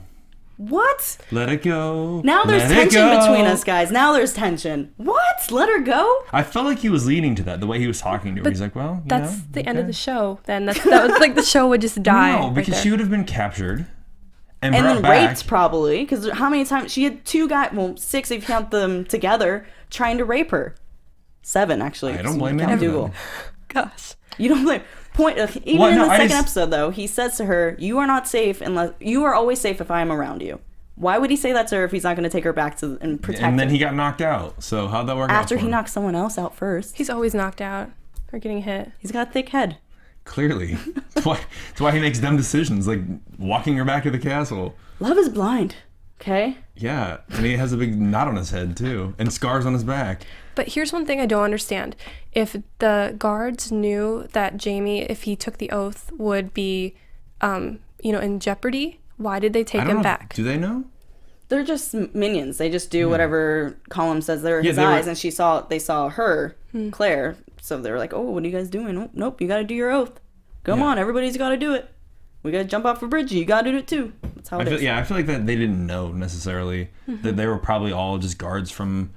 [SPEAKER 2] What?
[SPEAKER 3] Let it go.
[SPEAKER 2] Now there's tension between us, guys. Now there's tension. What? Let her go?
[SPEAKER 3] I felt like he was leading to that, the way he was talking to her. He's like, well,
[SPEAKER 4] that's the end of the show. Then that was like the show would just die.
[SPEAKER 3] No, because she would have been captured and
[SPEAKER 2] then
[SPEAKER 3] brought back.
[SPEAKER 2] Raped, probably. Because how many times she had 2 guys? Well, 6 if you count them together, trying to rape her. 7 actually.
[SPEAKER 3] I don't blame him.
[SPEAKER 4] Gosh,
[SPEAKER 2] you don't blame. Even in the second episode, though, he says to her, "You are not safe unless you are always safe if I am around you." Why would he say that to her if he's not going to take her back and protect her?
[SPEAKER 3] And then he got knocked out. So how'd that work out?
[SPEAKER 2] After he knocked someone else out first.
[SPEAKER 4] He's always knocked out or getting hit.
[SPEAKER 2] He's got a thick head.
[SPEAKER 3] Clearly, that's why he makes dumb decisions, like walking her back to the castle.
[SPEAKER 2] Love is blind. Okay.
[SPEAKER 3] Yeah, and he has a big knot on his head too, and scars on his back.
[SPEAKER 4] But here's one thing I don't understand. If the guards knew that Jamie, if he took the oath, would be, in jeopardy, why did they take him back?
[SPEAKER 3] Do they know?
[SPEAKER 2] They're just minions. They just do whatever Colm says. They're his eyes, and they saw her, Claire. So they were like, "Oh, what are you guys doing? Oh, nope, you got to do your oath. Come on, everybody's got to do it. We got to jump off a bridge. You got to do it too." That's how it is.
[SPEAKER 3] Yeah, I feel like that they didn't know necessarily that they were probably all just guards from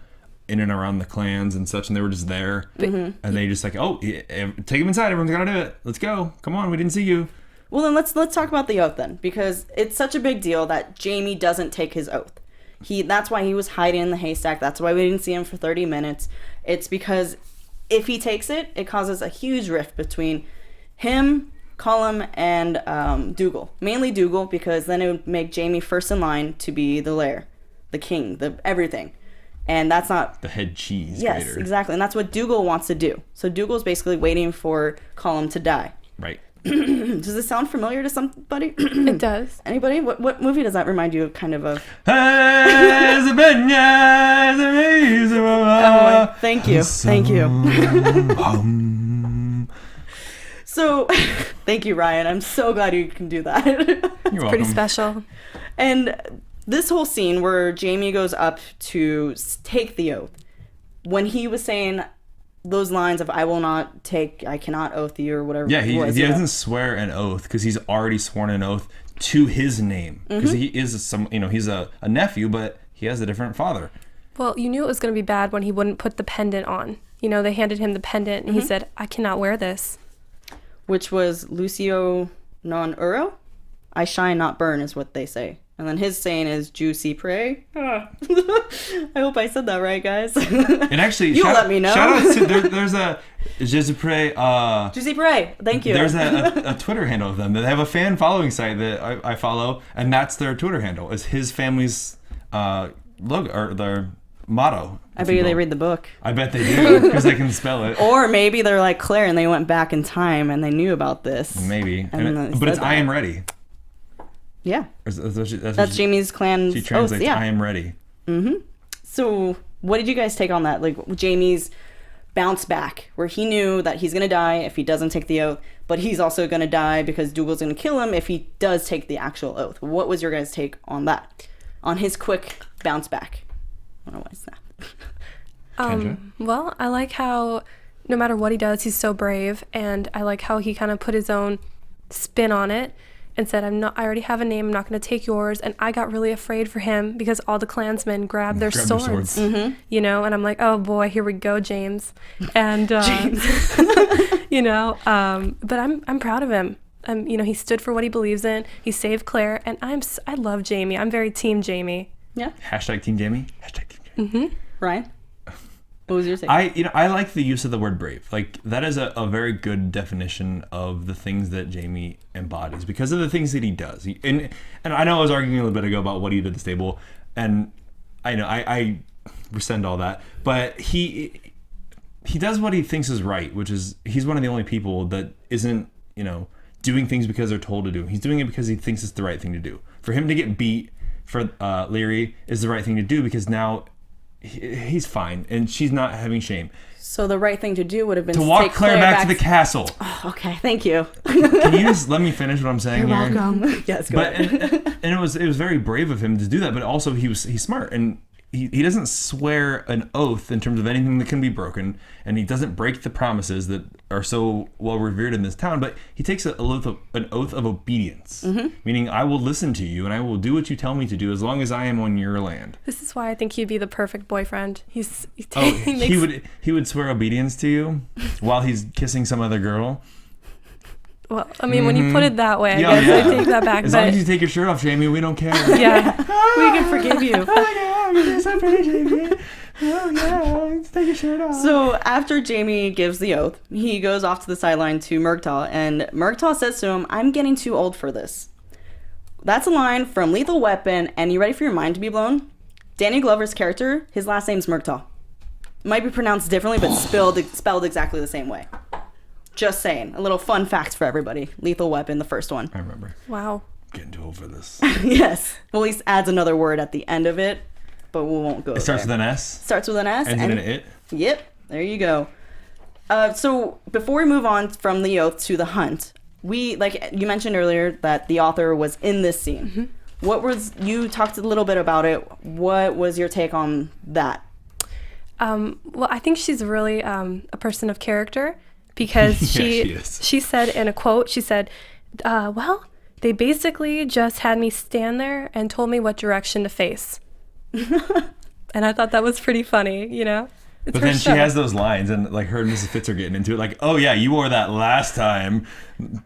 [SPEAKER 3] in and around the clans and such, and they were just there, and they just like, "Oh, take him inside. Everyone's got to do it. Let's go. Come on, we didn't see you."
[SPEAKER 2] Well, then let's talk about the oath then, because it's such a big deal that Jamie doesn't take his oath. That's why he was hiding in the haystack. That's why we didn't see him for 30 minutes. It's because if he takes it, it causes a huge rift between him, Colm, and Dougal. Mainly Dougal, because then it would make Jamie first in line to be the lair, the king, the everything. And that's not...
[SPEAKER 3] The head cheese
[SPEAKER 2] Yes,
[SPEAKER 3] grater.
[SPEAKER 2] exactly. And that's what Dougal wants to do. So Dougal's basically waiting for Colm to die.
[SPEAKER 3] Right.
[SPEAKER 2] Does this sound familiar to somebody?
[SPEAKER 4] It does.
[SPEAKER 2] Anybody? What movie does that remind you of, kind of? Thank you. Thank you. So, thank you, Ryan. I'm so glad you can do that.
[SPEAKER 3] You're welcome.
[SPEAKER 4] Pretty special.
[SPEAKER 2] And this whole scene where Jamie goes up to take the oath, when he was saying those lines of "I cannot oath you" or whatever.
[SPEAKER 3] Yeah, he doesn't swear an oath because he's already sworn an oath to his name because he is he's a nephew, but he has a different father.
[SPEAKER 4] Well, you knew it was going to be bad when he wouldn't put the pendant on. you know, they handed him the pendant, and he said, "I cannot wear this."
[SPEAKER 2] Which was Lucio non uro? I shine, not burn, is what they say. And then his saying is juicy prey. I hope I said that right, guys.
[SPEAKER 3] And actually,
[SPEAKER 2] You'll let me know.
[SPEAKER 3] Shout out to there's a juicy prey.
[SPEAKER 2] Juicy prey. Thank you.
[SPEAKER 3] There's a Twitter handle of them. They have a fan following site that I follow, and that's their Twitter handle. It's his family's logo or their motto.
[SPEAKER 2] I bet you they read the book.
[SPEAKER 3] I bet they do because they can spell it.
[SPEAKER 2] Or maybe they're like Claire and they went back in time and they knew about this.
[SPEAKER 3] Maybe.
[SPEAKER 2] And
[SPEAKER 3] but it's I am ready.
[SPEAKER 2] Yeah.
[SPEAKER 3] That's
[SPEAKER 2] Jamie's clan's
[SPEAKER 3] She translates
[SPEAKER 2] oath, yeah.
[SPEAKER 3] I am ready.
[SPEAKER 2] So what did you guys take on that? Like Jamie's bounce back, where he knew that he's going to die if he doesn't take the oath, but he's also going to die because Dougal's going to kill him if he does take the actual oath. What was your guys' take on that? On his quick bounce back? I don't know why it's that.
[SPEAKER 4] Well, I like how no matter what he does, he's so brave, and I like how he kind of put his own spin on it and said, I already have a name, I'm not going to take yours. And I got really afraid for him because all the Klansmen grabbed their swords. You know, and I'm like, oh boy, here we go, James. And you know, but I'm proud of him. You know, he stood for what he believes in. He saved Claire, and I love Jamie. I'm very team Jamie.
[SPEAKER 2] Yeah.
[SPEAKER 3] Hashtag Team Jamie. Hashtag Team Jamie.
[SPEAKER 2] Ryan? What was your take?
[SPEAKER 3] I like the use of the word brave. Like that is a very good definition of the things that Jamie embodies because of the things that he does. And I know I was arguing a little bit ago about what he did at the stable, and I know I rescind all that, but he does what he thinks is right, which is he's one of the only people that isn't, you know, doing things because they're told to do. He's doing it because he thinks it's the right thing to do. For him to get beat for Leary is the right thing to do because now he's fine and she's not having shame.
[SPEAKER 2] So the right thing to do would have been
[SPEAKER 3] to walk Claire back to the castle.
[SPEAKER 2] Oh, okay, thank you.
[SPEAKER 3] Can you just let me finish what I'm saying?
[SPEAKER 2] You're
[SPEAKER 3] here?
[SPEAKER 2] welcome. Yes, go ahead.
[SPEAKER 3] And it was very brave of him to do that, but also he's smart and he doesn't swear an oath in terms of anything that can be broken, and he doesn't break the promises that are so well revered in this town, but he takes an oath of obedience, meaning I will listen to you and I will do what you tell me to do as long as I am on your land.
[SPEAKER 4] This is why I think he'd be the perfect boyfriend. He
[SPEAKER 3] would swear obedience to you while he's kissing some other girl.
[SPEAKER 4] Well, I mean, when you put it that way, I
[SPEAKER 3] Yeah,
[SPEAKER 4] guess
[SPEAKER 3] yeah.
[SPEAKER 4] I take that back.
[SPEAKER 3] As long as you take your shirt off, Jamie, we don't care.
[SPEAKER 4] Yeah, we can forgive you.
[SPEAKER 3] Oh yeah, take your shirt off.
[SPEAKER 2] So after Jamie gives the oath, he goes off to the sideline to Murtaugh, and Murtaugh says to him, "I'm getting too old for this." That's a line from Lethal Weapon, and you ready for your mind to be blown? Danny Glover's character, his last name's Murtaugh. Might be pronounced differently, but spelled exactly the same way. Just saying. A little fun fact for everybody. Lethal Weapon, the first one.
[SPEAKER 3] I remember.
[SPEAKER 4] Wow.
[SPEAKER 3] Getting too old for this.
[SPEAKER 2] Yes. Well, at least adds another word at the end of it, but we won't go
[SPEAKER 3] It starts with an S.
[SPEAKER 2] Starts with an S.
[SPEAKER 3] Ends in an it.
[SPEAKER 2] Yep. There you go. So before we move on from the oath to the hunt, we, like you mentioned earlier, that the author was in this scene. You talked a little bit about it. What was your take on that?
[SPEAKER 4] Well, I think she's really a person of character because she said in a quote, she said, well, they basically just had me stand there and told me what direction to face. And I thought that was pretty funny, you know?
[SPEAKER 3] But then she has those lines, and like her and Mrs. Fitz are getting into it, like, oh yeah, you wore that last time.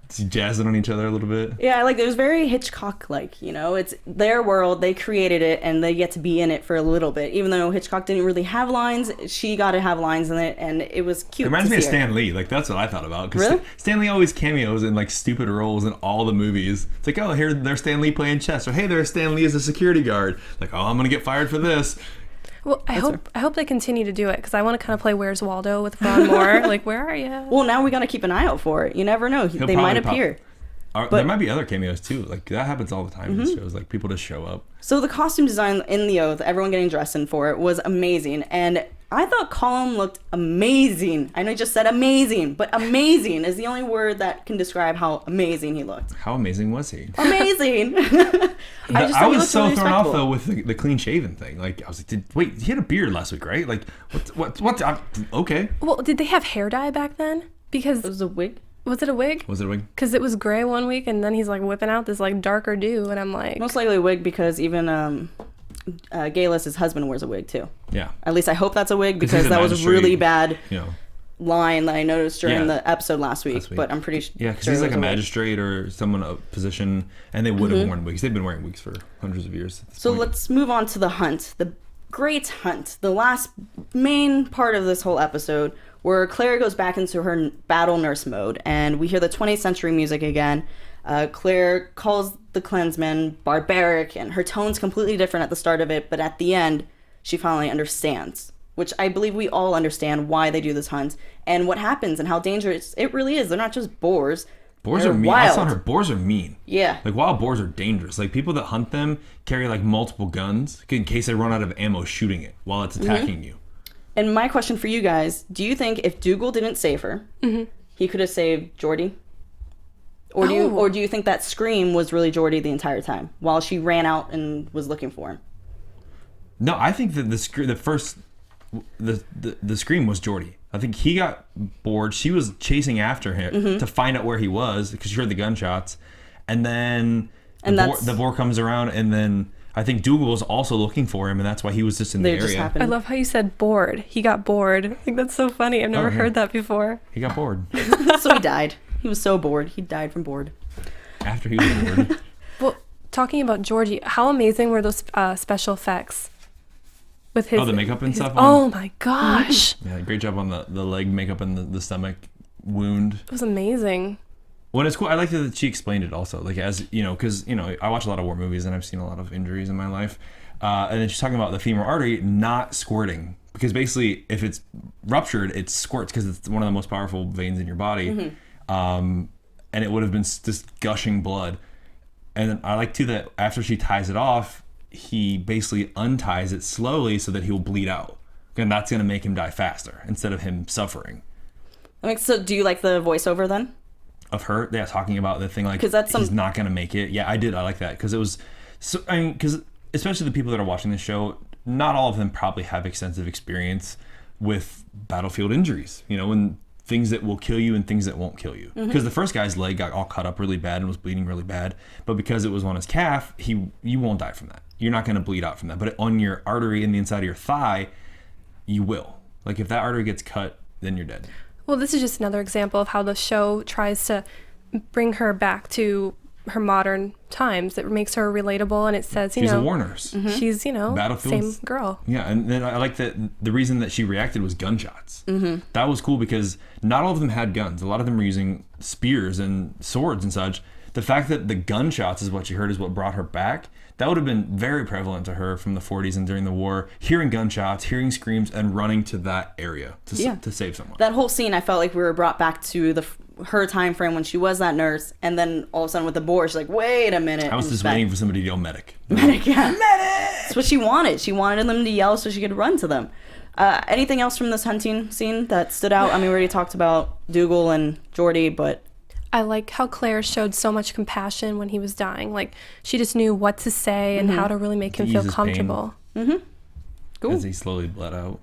[SPEAKER 3] Jazzing on each other a little bit.
[SPEAKER 2] Yeah, like it was very Hitchcock-like, you know? It's their world, they created it, and they get to be in it for a little bit. Even though Hitchcock didn't really have lines, she got to have lines in it, and it was cute.
[SPEAKER 3] It reminds me of Stan Lee, like that's what I thought about.
[SPEAKER 2] Really?
[SPEAKER 3] Stan Lee always cameos in like stupid roles in all the movies. It's like, oh, here there's Stan Lee playing chess, or hey, there's Stan Lee as a security guard. Like, oh, I'm gonna get fired for this.
[SPEAKER 4] Well, I hope they continue to do it because I want to kind of play Where's Waldo with Ron Moore. Like, where are you?
[SPEAKER 2] Well, now we got to keep an eye out for it. You never know. They might appear.
[SPEAKER 3] There might be other cameos too. Like that happens all the time in shows. Like people just show up.
[SPEAKER 2] So the costume design in The Oath, everyone getting dressed in for it, was amazing. And I thought Colin looked amazing. I know he just said amazing, but amazing is the only word that can describe how amazing he looked.
[SPEAKER 3] How amazing was he?
[SPEAKER 2] Amazing.
[SPEAKER 3] I was so thrown off though with the clean shaven thing. Like I was like, wait, he had a beard last week, right? Like what? Okay.
[SPEAKER 4] Well, did they have hair dye back then? Because
[SPEAKER 2] It was a wig.
[SPEAKER 4] Was it a wig?
[SPEAKER 3] Was it a wig?
[SPEAKER 4] Because it was gray one week, and then he's like whipping out this like darker do, and I'm like,
[SPEAKER 2] Most likely a wig because even Gaelus's husband wears a wig too.
[SPEAKER 3] Yeah.
[SPEAKER 2] At least I hope that's a wig,
[SPEAKER 3] 'Cause he's
[SPEAKER 2] because
[SPEAKER 3] a
[SPEAKER 2] that was a
[SPEAKER 3] magistrate,
[SPEAKER 2] really bad
[SPEAKER 3] You know.
[SPEAKER 2] line that I noticed during
[SPEAKER 3] Yeah.
[SPEAKER 2] the episode last week. But I'm pretty sure.
[SPEAKER 3] Yeah, because
[SPEAKER 2] sure
[SPEAKER 3] he's
[SPEAKER 2] it
[SPEAKER 3] like
[SPEAKER 2] was
[SPEAKER 3] a
[SPEAKER 2] wig.
[SPEAKER 3] magistrate or someone of position, and they would have worn wigs. They've been wearing wigs for hundreds of years. At this
[SPEAKER 2] So
[SPEAKER 3] point.
[SPEAKER 2] let's move on to the hunt, the great hunt, the last main part of this whole episode, where Claire goes back into her battle nurse mode, and we hear the 20th century music again. Claire calls the Klansmen barbaric, and her tone's completely different at the start of it, but at the end, she finally understands, which I believe we all understand why they do this hunt and what happens and how dangerous it really is. They're not just boars.
[SPEAKER 3] Boars
[SPEAKER 2] They're
[SPEAKER 3] are mean.
[SPEAKER 2] wild.
[SPEAKER 3] I saw her. Boars are mean.
[SPEAKER 2] Yeah.
[SPEAKER 3] Like wild boars are dangerous. Like people that hunt them carry like multiple guns in case they run out of ammo shooting it while it's attacking you.
[SPEAKER 2] And my question for you guys, do you think if Dougal didn't save her, he could have saved Geordie? Or do you think that scream was really Geordie the entire time while she ran out and was looking for him?
[SPEAKER 3] No, I think that the scream was Geordie. I think he got bored. She was chasing after him to find out where he was because she heard the gunshots, and then the boar comes around, and then I think Dougal was also looking for him, and that's why he was just in the
[SPEAKER 2] Just
[SPEAKER 3] area.
[SPEAKER 2] happened.
[SPEAKER 4] I love how you said bored. He got bored. I think that's so funny. I've never heard that before.
[SPEAKER 3] He got bored
[SPEAKER 2] So he died. He was so bored. He died from bored.
[SPEAKER 3] after he was bored.
[SPEAKER 4] Well, talking about Georgie, how amazing were those special effects? With his,
[SPEAKER 3] the makeup and stuff on
[SPEAKER 4] Oh my gosh.
[SPEAKER 3] Yeah, great job on the leg makeup and the stomach wound.
[SPEAKER 4] It was amazing.
[SPEAKER 3] Well, it's cool. I like that she explained it also, like as you know, because I watch a lot of war movies and I've seen a lot of injuries in my life, and then she's talking about the femoral artery not squirting because basically if it's ruptured, it squirts because it's one of the most powerful veins in your body, and it would have been just gushing blood. And then I like too that after she ties it off, he basically unties it slowly so that he will bleed out, and that's gonna make him die faster instead of him suffering.
[SPEAKER 2] So do you like the voiceover then?
[SPEAKER 3] Of her, yeah, talking about the thing like
[SPEAKER 2] 'Cause that's
[SPEAKER 3] he's not gonna make it. Yeah, I did. I like that because it was so. I mean, because especially the people that are watching this show, not all of them probably have extensive experience with battlefield injuries. And things that will kill you and things that won't kill you. Because the first guy's leg got all cut up really bad and was bleeding really bad, but because it was on his calf, you won't die from that. You're not gonna bleed out from that. But on your artery in the inside of your thigh, you will. Like if that artery gets cut, then you're dead.
[SPEAKER 4] Well, this is just another example of how the show tries to bring her back to her modern times. It makes her relatable, and it says,
[SPEAKER 3] She's a war nurse.
[SPEAKER 4] she's, same
[SPEAKER 3] Battlefields.
[SPEAKER 4] girl.
[SPEAKER 3] Yeah, and then I like that the reason that she reacted was gunshots. That was cool because not all of them had guns. A lot of them were using spears and swords and such. The fact that the gunshots is what she heard is what brought her back. That would have been very prevalent to her from the 40s and during the war. Hearing gunshots, hearing screams, and running to that area to save someone.
[SPEAKER 2] That whole scene, I felt like we were brought back to her time frame when she was that nurse, and then all of a sudden with the boar, she's like, wait a minute.
[SPEAKER 3] I was just waiting for somebody to yell medic.
[SPEAKER 2] Medic, yeah. Medic! That's what she wanted. She wanted them to yell so she could run to them. Anything else from this hunting scene that stood out? I mean, we already talked about Dougal and Geordie, but...
[SPEAKER 4] I like how Claire showed so much compassion when he was dying. Like, she just knew what to say and how to really make him feel
[SPEAKER 3] ease his
[SPEAKER 4] comfortable.
[SPEAKER 2] Cool.
[SPEAKER 3] As he slowly bled out.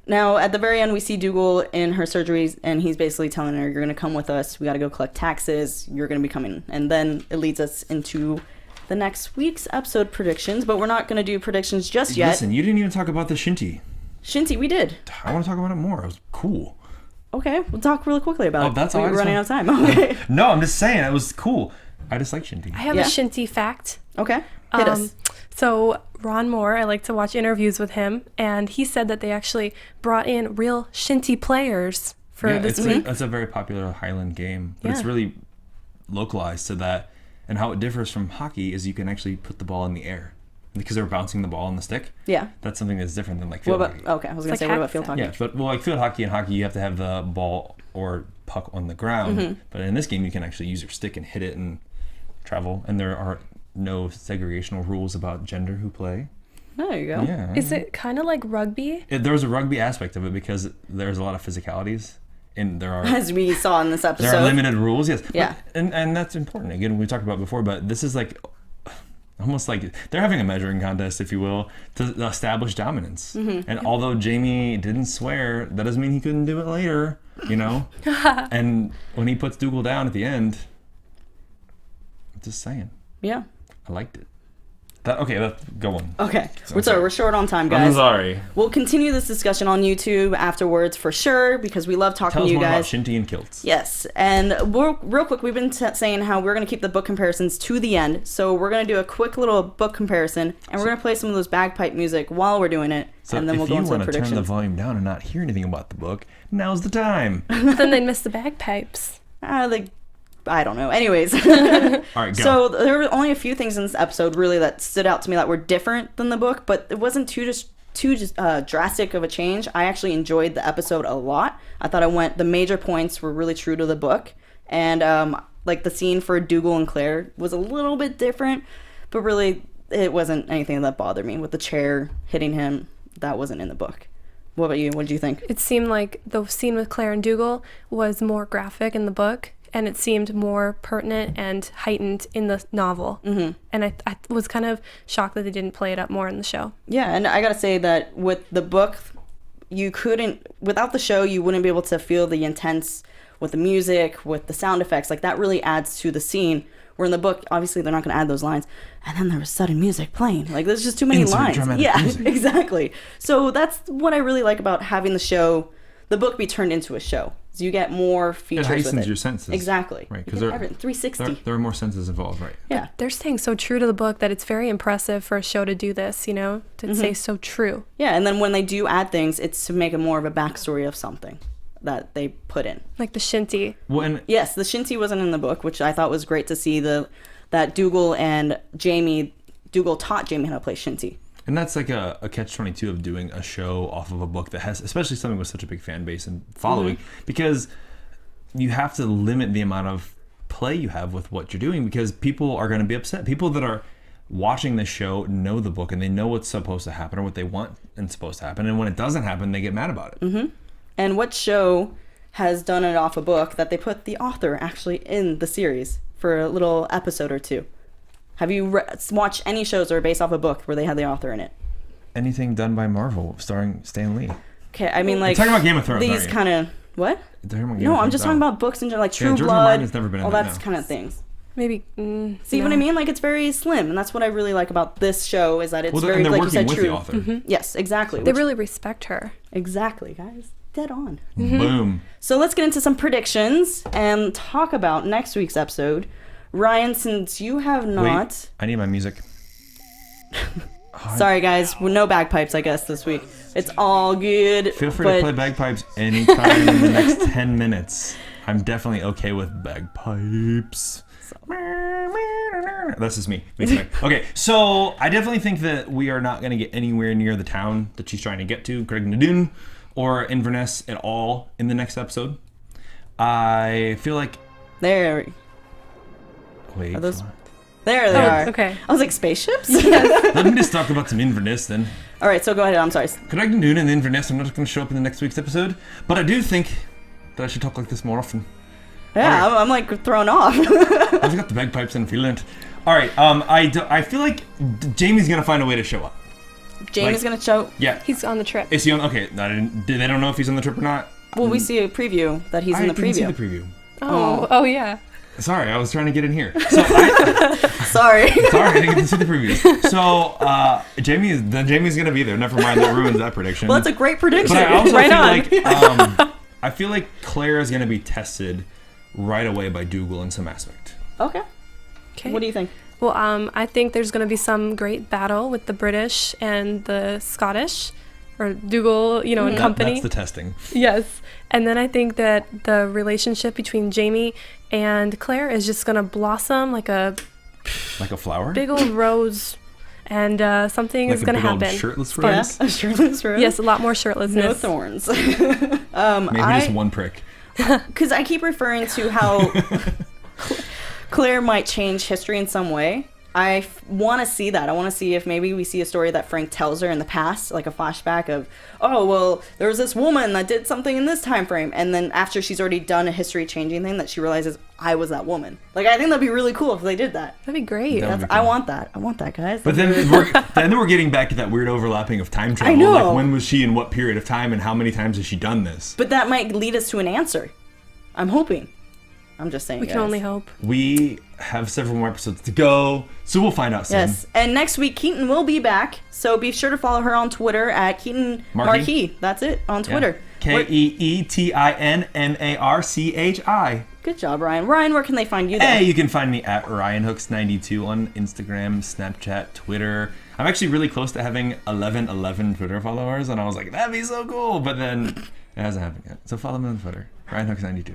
[SPEAKER 2] Now, at the very end, we see Dougal in her surgeries, and he's basically telling her, you're going to come with us. We got to go collect taxes. You're going to be coming. And then it leads us into the next week's episode predictions, but we're not going to do predictions just yet.
[SPEAKER 3] Listen, you didn't even talk about the Shinty.
[SPEAKER 2] Shinty, we did.
[SPEAKER 3] I want to talk about it more. It was cool.
[SPEAKER 2] Okay, we'll talk really quickly about it.
[SPEAKER 3] That's all.
[SPEAKER 2] We're running out of time. Okay.
[SPEAKER 3] No, I'm just saying it was cool. I just like Shinty.
[SPEAKER 4] I have a Shinty fact.
[SPEAKER 2] Okay, hit us.
[SPEAKER 4] So Ron Moore, I like to watch interviews with him, and he said that they actually brought in real Shinty players for this week.
[SPEAKER 3] It's a very popular Highland game, but it's
[SPEAKER 4] Yeah.
[SPEAKER 3] really localized to that. And how it differs from hockey is you can actually put the ball in the air because they're bouncing the ball on the stick.
[SPEAKER 2] Yeah.
[SPEAKER 3] That's something that's different than like
[SPEAKER 2] What
[SPEAKER 3] field
[SPEAKER 2] about,
[SPEAKER 3] hockey.
[SPEAKER 2] okay, I was going
[SPEAKER 4] It's
[SPEAKER 2] to say,
[SPEAKER 4] like
[SPEAKER 2] what about field hockey?
[SPEAKER 3] Yeah, but like field hockey and hockey, you have to have the ball or puck on the ground. But in this game, you can actually use your stick and hit it and travel. And there are no segregational rules about gender who play.
[SPEAKER 2] There you go.
[SPEAKER 3] Yeah.
[SPEAKER 4] Is it kind of like rugby?
[SPEAKER 3] There was a rugby aspect of it because there's a lot of physicalities. And there are
[SPEAKER 2] As we saw in this episode.
[SPEAKER 3] there are limited rules, yes.
[SPEAKER 2] Yeah.
[SPEAKER 3] But, and that's important. Again, we talked about before, but this is like almost like they're having a measuring contest, if you will, to establish dominance. And although Jamie didn't swear, that doesn't mean he couldn't do it later, And when he puts Dougal down at the end, I'm just saying,
[SPEAKER 2] Yeah.
[SPEAKER 3] I liked it. Go on.
[SPEAKER 2] Okay. We're short on time, guys.
[SPEAKER 3] I'm sorry.
[SPEAKER 2] We'll continue this discussion on YouTube afterwards for sure because we love talking
[SPEAKER 3] Tell us
[SPEAKER 2] to you
[SPEAKER 3] more
[SPEAKER 2] guys.
[SPEAKER 3] about Shinty and kilts.
[SPEAKER 2] Yes, and real quick, we've been saying how we're going to keep the book comparisons to the end. So we're going to do a quick little book comparison, and we're going to play some of those bagpipe music while we're doing it,
[SPEAKER 3] So
[SPEAKER 2] and then we'll go into the
[SPEAKER 3] if you want to
[SPEAKER 2] predictions.
[SPEAKER 3] turn the volume down and not hear anything about the book, now's the time.
[SPEAKER 4] Then they'd miss the bagpipes.
[SPEAKER 2] I don't know. Anyways.
[SPEAKER 3] All right, go.
[SPEAKER 2] So there were only a few things in this episode really that stood out to me that were different than the book, but it wasn't too drastic of a change. I actually enjoyed the episode a lot. I thought the major points were really true to the book, and like the scene for Dougal and Claire was a little bit different, but really it wasn't anything that bothered me. With the chair hitting him, that wasn't in the book. What about you? What did you think?
[SPEAKER 4] It seemed like the scene with Claire and Dougal was more graphic in the book, and it seemed more pertinent and heightened in the novel. Mm-hmm. And I was kind of shocked that they didn't play it up more in the show.
[SPEAKER 2] Yeah, and I gotta say that with the book, without the show, you wouldn't be able to feel the intense with the music, with the sound effects. Like, that really adds to the scene. Where in the book, obviously, they're not going to add those lines. And then there was sudden music playing. Like, there's just too many lines. Yeah, music. Exactly. So that's what I really like about having the book be turned into a show. So you get more features with it. It
[SPEAKER 3] heightens your senses.
[SPEAKER 2] Exactly.
[SPEAKER 3] Right, because
[SPEAKER 2] 360.
[SPEAKER 3] There are more senses involved, right?
[SPEAKER 2] Yeah.
[SPEAKER 4] They're staying so true to the book that it's very impressive for a show to do this, to stay so true.
[SPEAKER 2] Yeah, and then when they do add things, it's to make it more of a backstory of something that they put in.
[SPEAKER 4] Like the Shinty.
[SPEAKER 2] Yes, the Shinty wasn't in the book, which I thought was great to see that Dougal and Dougal taught Jamie how to play Shinty.
[SPEAKER 3] And that's like a catch-22 of doing a show off of a book that has, especially something with such a big fan base and following, because you have to limit the amount of play you have with what you're doing, because people are going to be upset. People that are watching the show know the book and they know what's supposed to happen or what they want and supposed to happen, and when it doesn't happen, they get mad about it.
[SPEAKER 2] Mm-hmm. And what show has done it off a book that they put the author actually in the series for a little episode or two? Have you watched any shows that are based off a book where they had the author in it?
[SPEAKER 3] Anything done by Marvel starring Stan Lee.
[SPEAKER 2] Okay, I mean, like,
[SPEAKER 3] you're talking about Game of Thrones,
[SPEAKER 2] these kind of what?
[SPEAKER 3] No,
[SPEAKER 2] I'm just talking about books and like True Blood,
[SPEAKER 3] has never been in
[SPEAKER 2] all
[SPEAKER 3] that
[SPEAKER 2] that kind of things.
[SPEAKER 4] Maybe.
[SPEAKER 2] See what I mean? Like, it's very slim, and that's what I really like about this show is that it's very,
[SPEAKER 3] and they're
[SPEAKER 2] like you
[SPEAKER 3] working
[SPEAKER 2] said,
[SPEAKER 3] with
[SPEAKER 2] true.
[SPEAKER 3] the author.
[SPEAKER 2] Mm-hmm. Yes, exactly.
[SPEAKER 4] They really respect her.
[SPEAKER 2] Exactly, guys. Dead on.
[SPEAKER 3] Mm-hmm. Boom.
[SPEAKER 2] So let's get into some predictions and talk about next week's episode. Ryan, since you have not...
[SPEAKER 3] Wait, I need my music.
[SPEAKER 2] Sorry, guys. No bagpipes, I guess, this week. It's all good.
[SPEAKER 3] Feel free to play bagpipes anytime in the next 10 minutes. I'm definitely okay with bagpipes. That's just me. Okay, so I definitely think that we are not going to get anywhere near the town that she's trying to get to, Craig Nadoon, or Inverness at all in the next episode. I feel like...
[SPEAKER 2] There.
[SPEAKER 3] Wait.
[SPEAKER 2] Are those... There they are.
[SPEAKER 4] Okay.
[SPEAKER 2] I was like, spaceships?
[SPEAKER 3] Let me just talk about some Inverness then.
[SPEAKER 2] All right, so go ahead. I'm sorry.
[SPEAKER 3] Craig Nadoon and Inverness are not going to show up in the next week's episode, but I do think that I should talk like this more often.
[SPEAKER 2] Yeah, right. I'm like thrown off.
[SPEAKER 3] I've got the bagpipes and feeling it. All right, I feel like Jamie's going to find a way to show up.
[SPEAKER 2] Jamie's going to show...
[SPEAKER 3] Yeah.
[SPEAKER 4] He's on the trip.
[SPEAKER 3] Is he on... Okay, they don't know if he's on the trip or not.
[SPEAKER 2] Well, we see a preview that he's in the preview.
[SPEAKER 3] I didn't see the preview.
[SPEAKER 4] Oh, yeah.
[SPEAKER 3] Sorry, I was trying to get in here. So
[SPEAKER 2] Sorry,
[SPEAKER 3] I didn't get to see the preview. So Jamie's gonna be there. Never mind, that ruins that prediction.
[SPEAKER 2] Well, that's a great prediction.
[SPEAKER 3] But I also
[SPEAKER 4] Right
[SPEAKER 3] feel like I feel like Claire is gonna be tested right away by Dougal in some aspect.
[SPEAKER 2] Okay. What do you think?
[SPEAKER 4] Well, I think there's going to be some great battle with the British and the Scottish, or Dougal, and company.
[SPEAKER 3] That's the testing.
[SPEAKER 4] Yes. And then I think that the relationship between Jamie and Claire is just going to blossom like a
[SPEAKER 3] flower?
[SPEAKER 4] big old rose, and something is going to happen.
[SPEAKER 3] Like a shirtless rose?
[SPEAKER 2] Yeah, a shirtless rose?
[SPEAKER 4] Yes, a lot more shirtlessness.
[SPEAKER 2] No thorns.
[SPEAKER 3] Maybe just one prick.
[SPEAKER 2] Because I keep referring to how Claire might change history in some way. I want to see that. I want to see if maybe we see a story that Frank tells her in the past, like a flashback of, oh, well, there was this woman that did something in this time frame. And then after she's already done a history-changing thing, that she realizes, I was that woman. Like, I think that'd be really cool if they did that.
[SPEAKER 4] That'd be great.
[SPEAKER 3] That would be cool.
[SPEAKER 2] I want that. I want that, guys.
[SPEAKER 3] But then we're getting back to that weird overlapping of time travel.
[SPEAKER 2] I know.
[SPEAKER 3] Like, when was she in what period of time, and how many times has she done this?
[SPEAKER 2] But that might lead us to an answer. I'm hoping. I'm just saying.
[SPEAKER 4] We can only hope.
[SPEAKER 3] We have several more episodes to go, so we'll find out soon.
[SPEAKER 2] Yes, and next week Keetin will be back, so be sure to follow her on Twitter at Keetin Marchi. That's it, on Twitter.
[SPEAKER 3] KeetinMarchi.
[SPEAKER 2] Good job, Ryan. Ryan, where can they find you there?
[SPEAKER 3] Hey, you can find me at RyanHooks92 on Instagram, Snapchat, Twitter. I'm actually really close to having 11 Twitter followers, and I was like, that'd be so cool, but then it hasn't happened yet. So follow me on Twitter, RyanHooks92.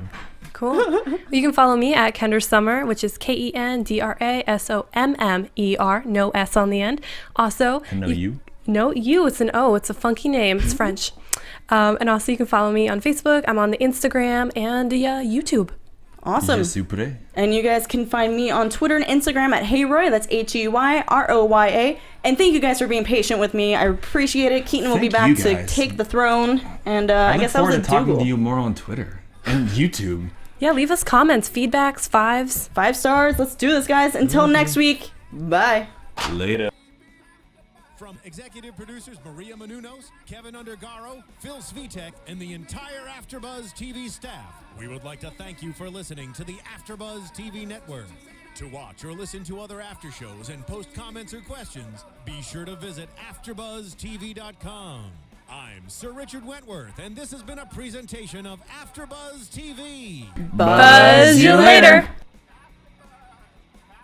[SPEAKER 4] Cool. You can follow me at Kendra Sommer, which is KendraSommer, no S on the end. Also,
[SPEAKER 3] No you.
[SPEAKER 4] It's an O. It's a funky name. It's French. And also, you can follow me on Facebook. I'm on the Instagram and YouTube.
[SPEAKER 2] Awesome.
[SPEAKER 3] Super.
[SPEAKER 2] And you guys can find me on Twitter and Instagram at HeyRoya. That's HeyRoya. And thank you guys for being patient with me. I appreciate it. Keetin will be back to take the throne. And I guess that was a
[SPEAKER 3] look forward to talking
[SPEAKER 2] Dougal.
[SPEAKER 3] to you more on Twitter and YouTube.
[SPEAKER 4] Yeah, leave us comments, feedbacks, 5s.
[SPEAKER 2] 5 stars. Let's do this, guys. Until next week. Bye.
[SPEAKER 3] Later.
[SPEAKER 1] From executive producers Maria Menounos, Kevin Undergaro, Phil Svitek, and the entire AfterBuzz TV staff, we would like to thank you for listening to the AfterBuzz TV network. To watch or listen to other after shows and post comments or questions, be sure to visit AfterBuzzTV.com. I'm Sir Richard Wentworth, and this has been a presentation of AfterBuzz TV.
[SPEAKER 2] Buzz you later.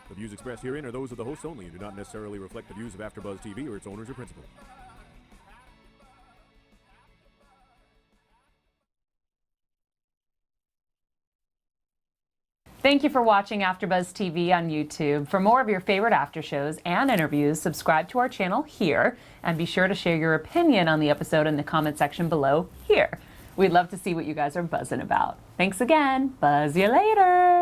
[SPEAKER 5] The views expressed herein are those of the hosts only and do not necessarily reflect the views of AfterBuzz TV or its owners or principals.
[SPEAKER 6] Thank you for watching AfterBuzz TV on YouTube. For more of your favorite after shows and interviews, subscribe to our channel here, and be sure to share your opinion on the episode in the comment section below here. We'd love to see what you guys are buzzing about. Thanks again. Buzz you later.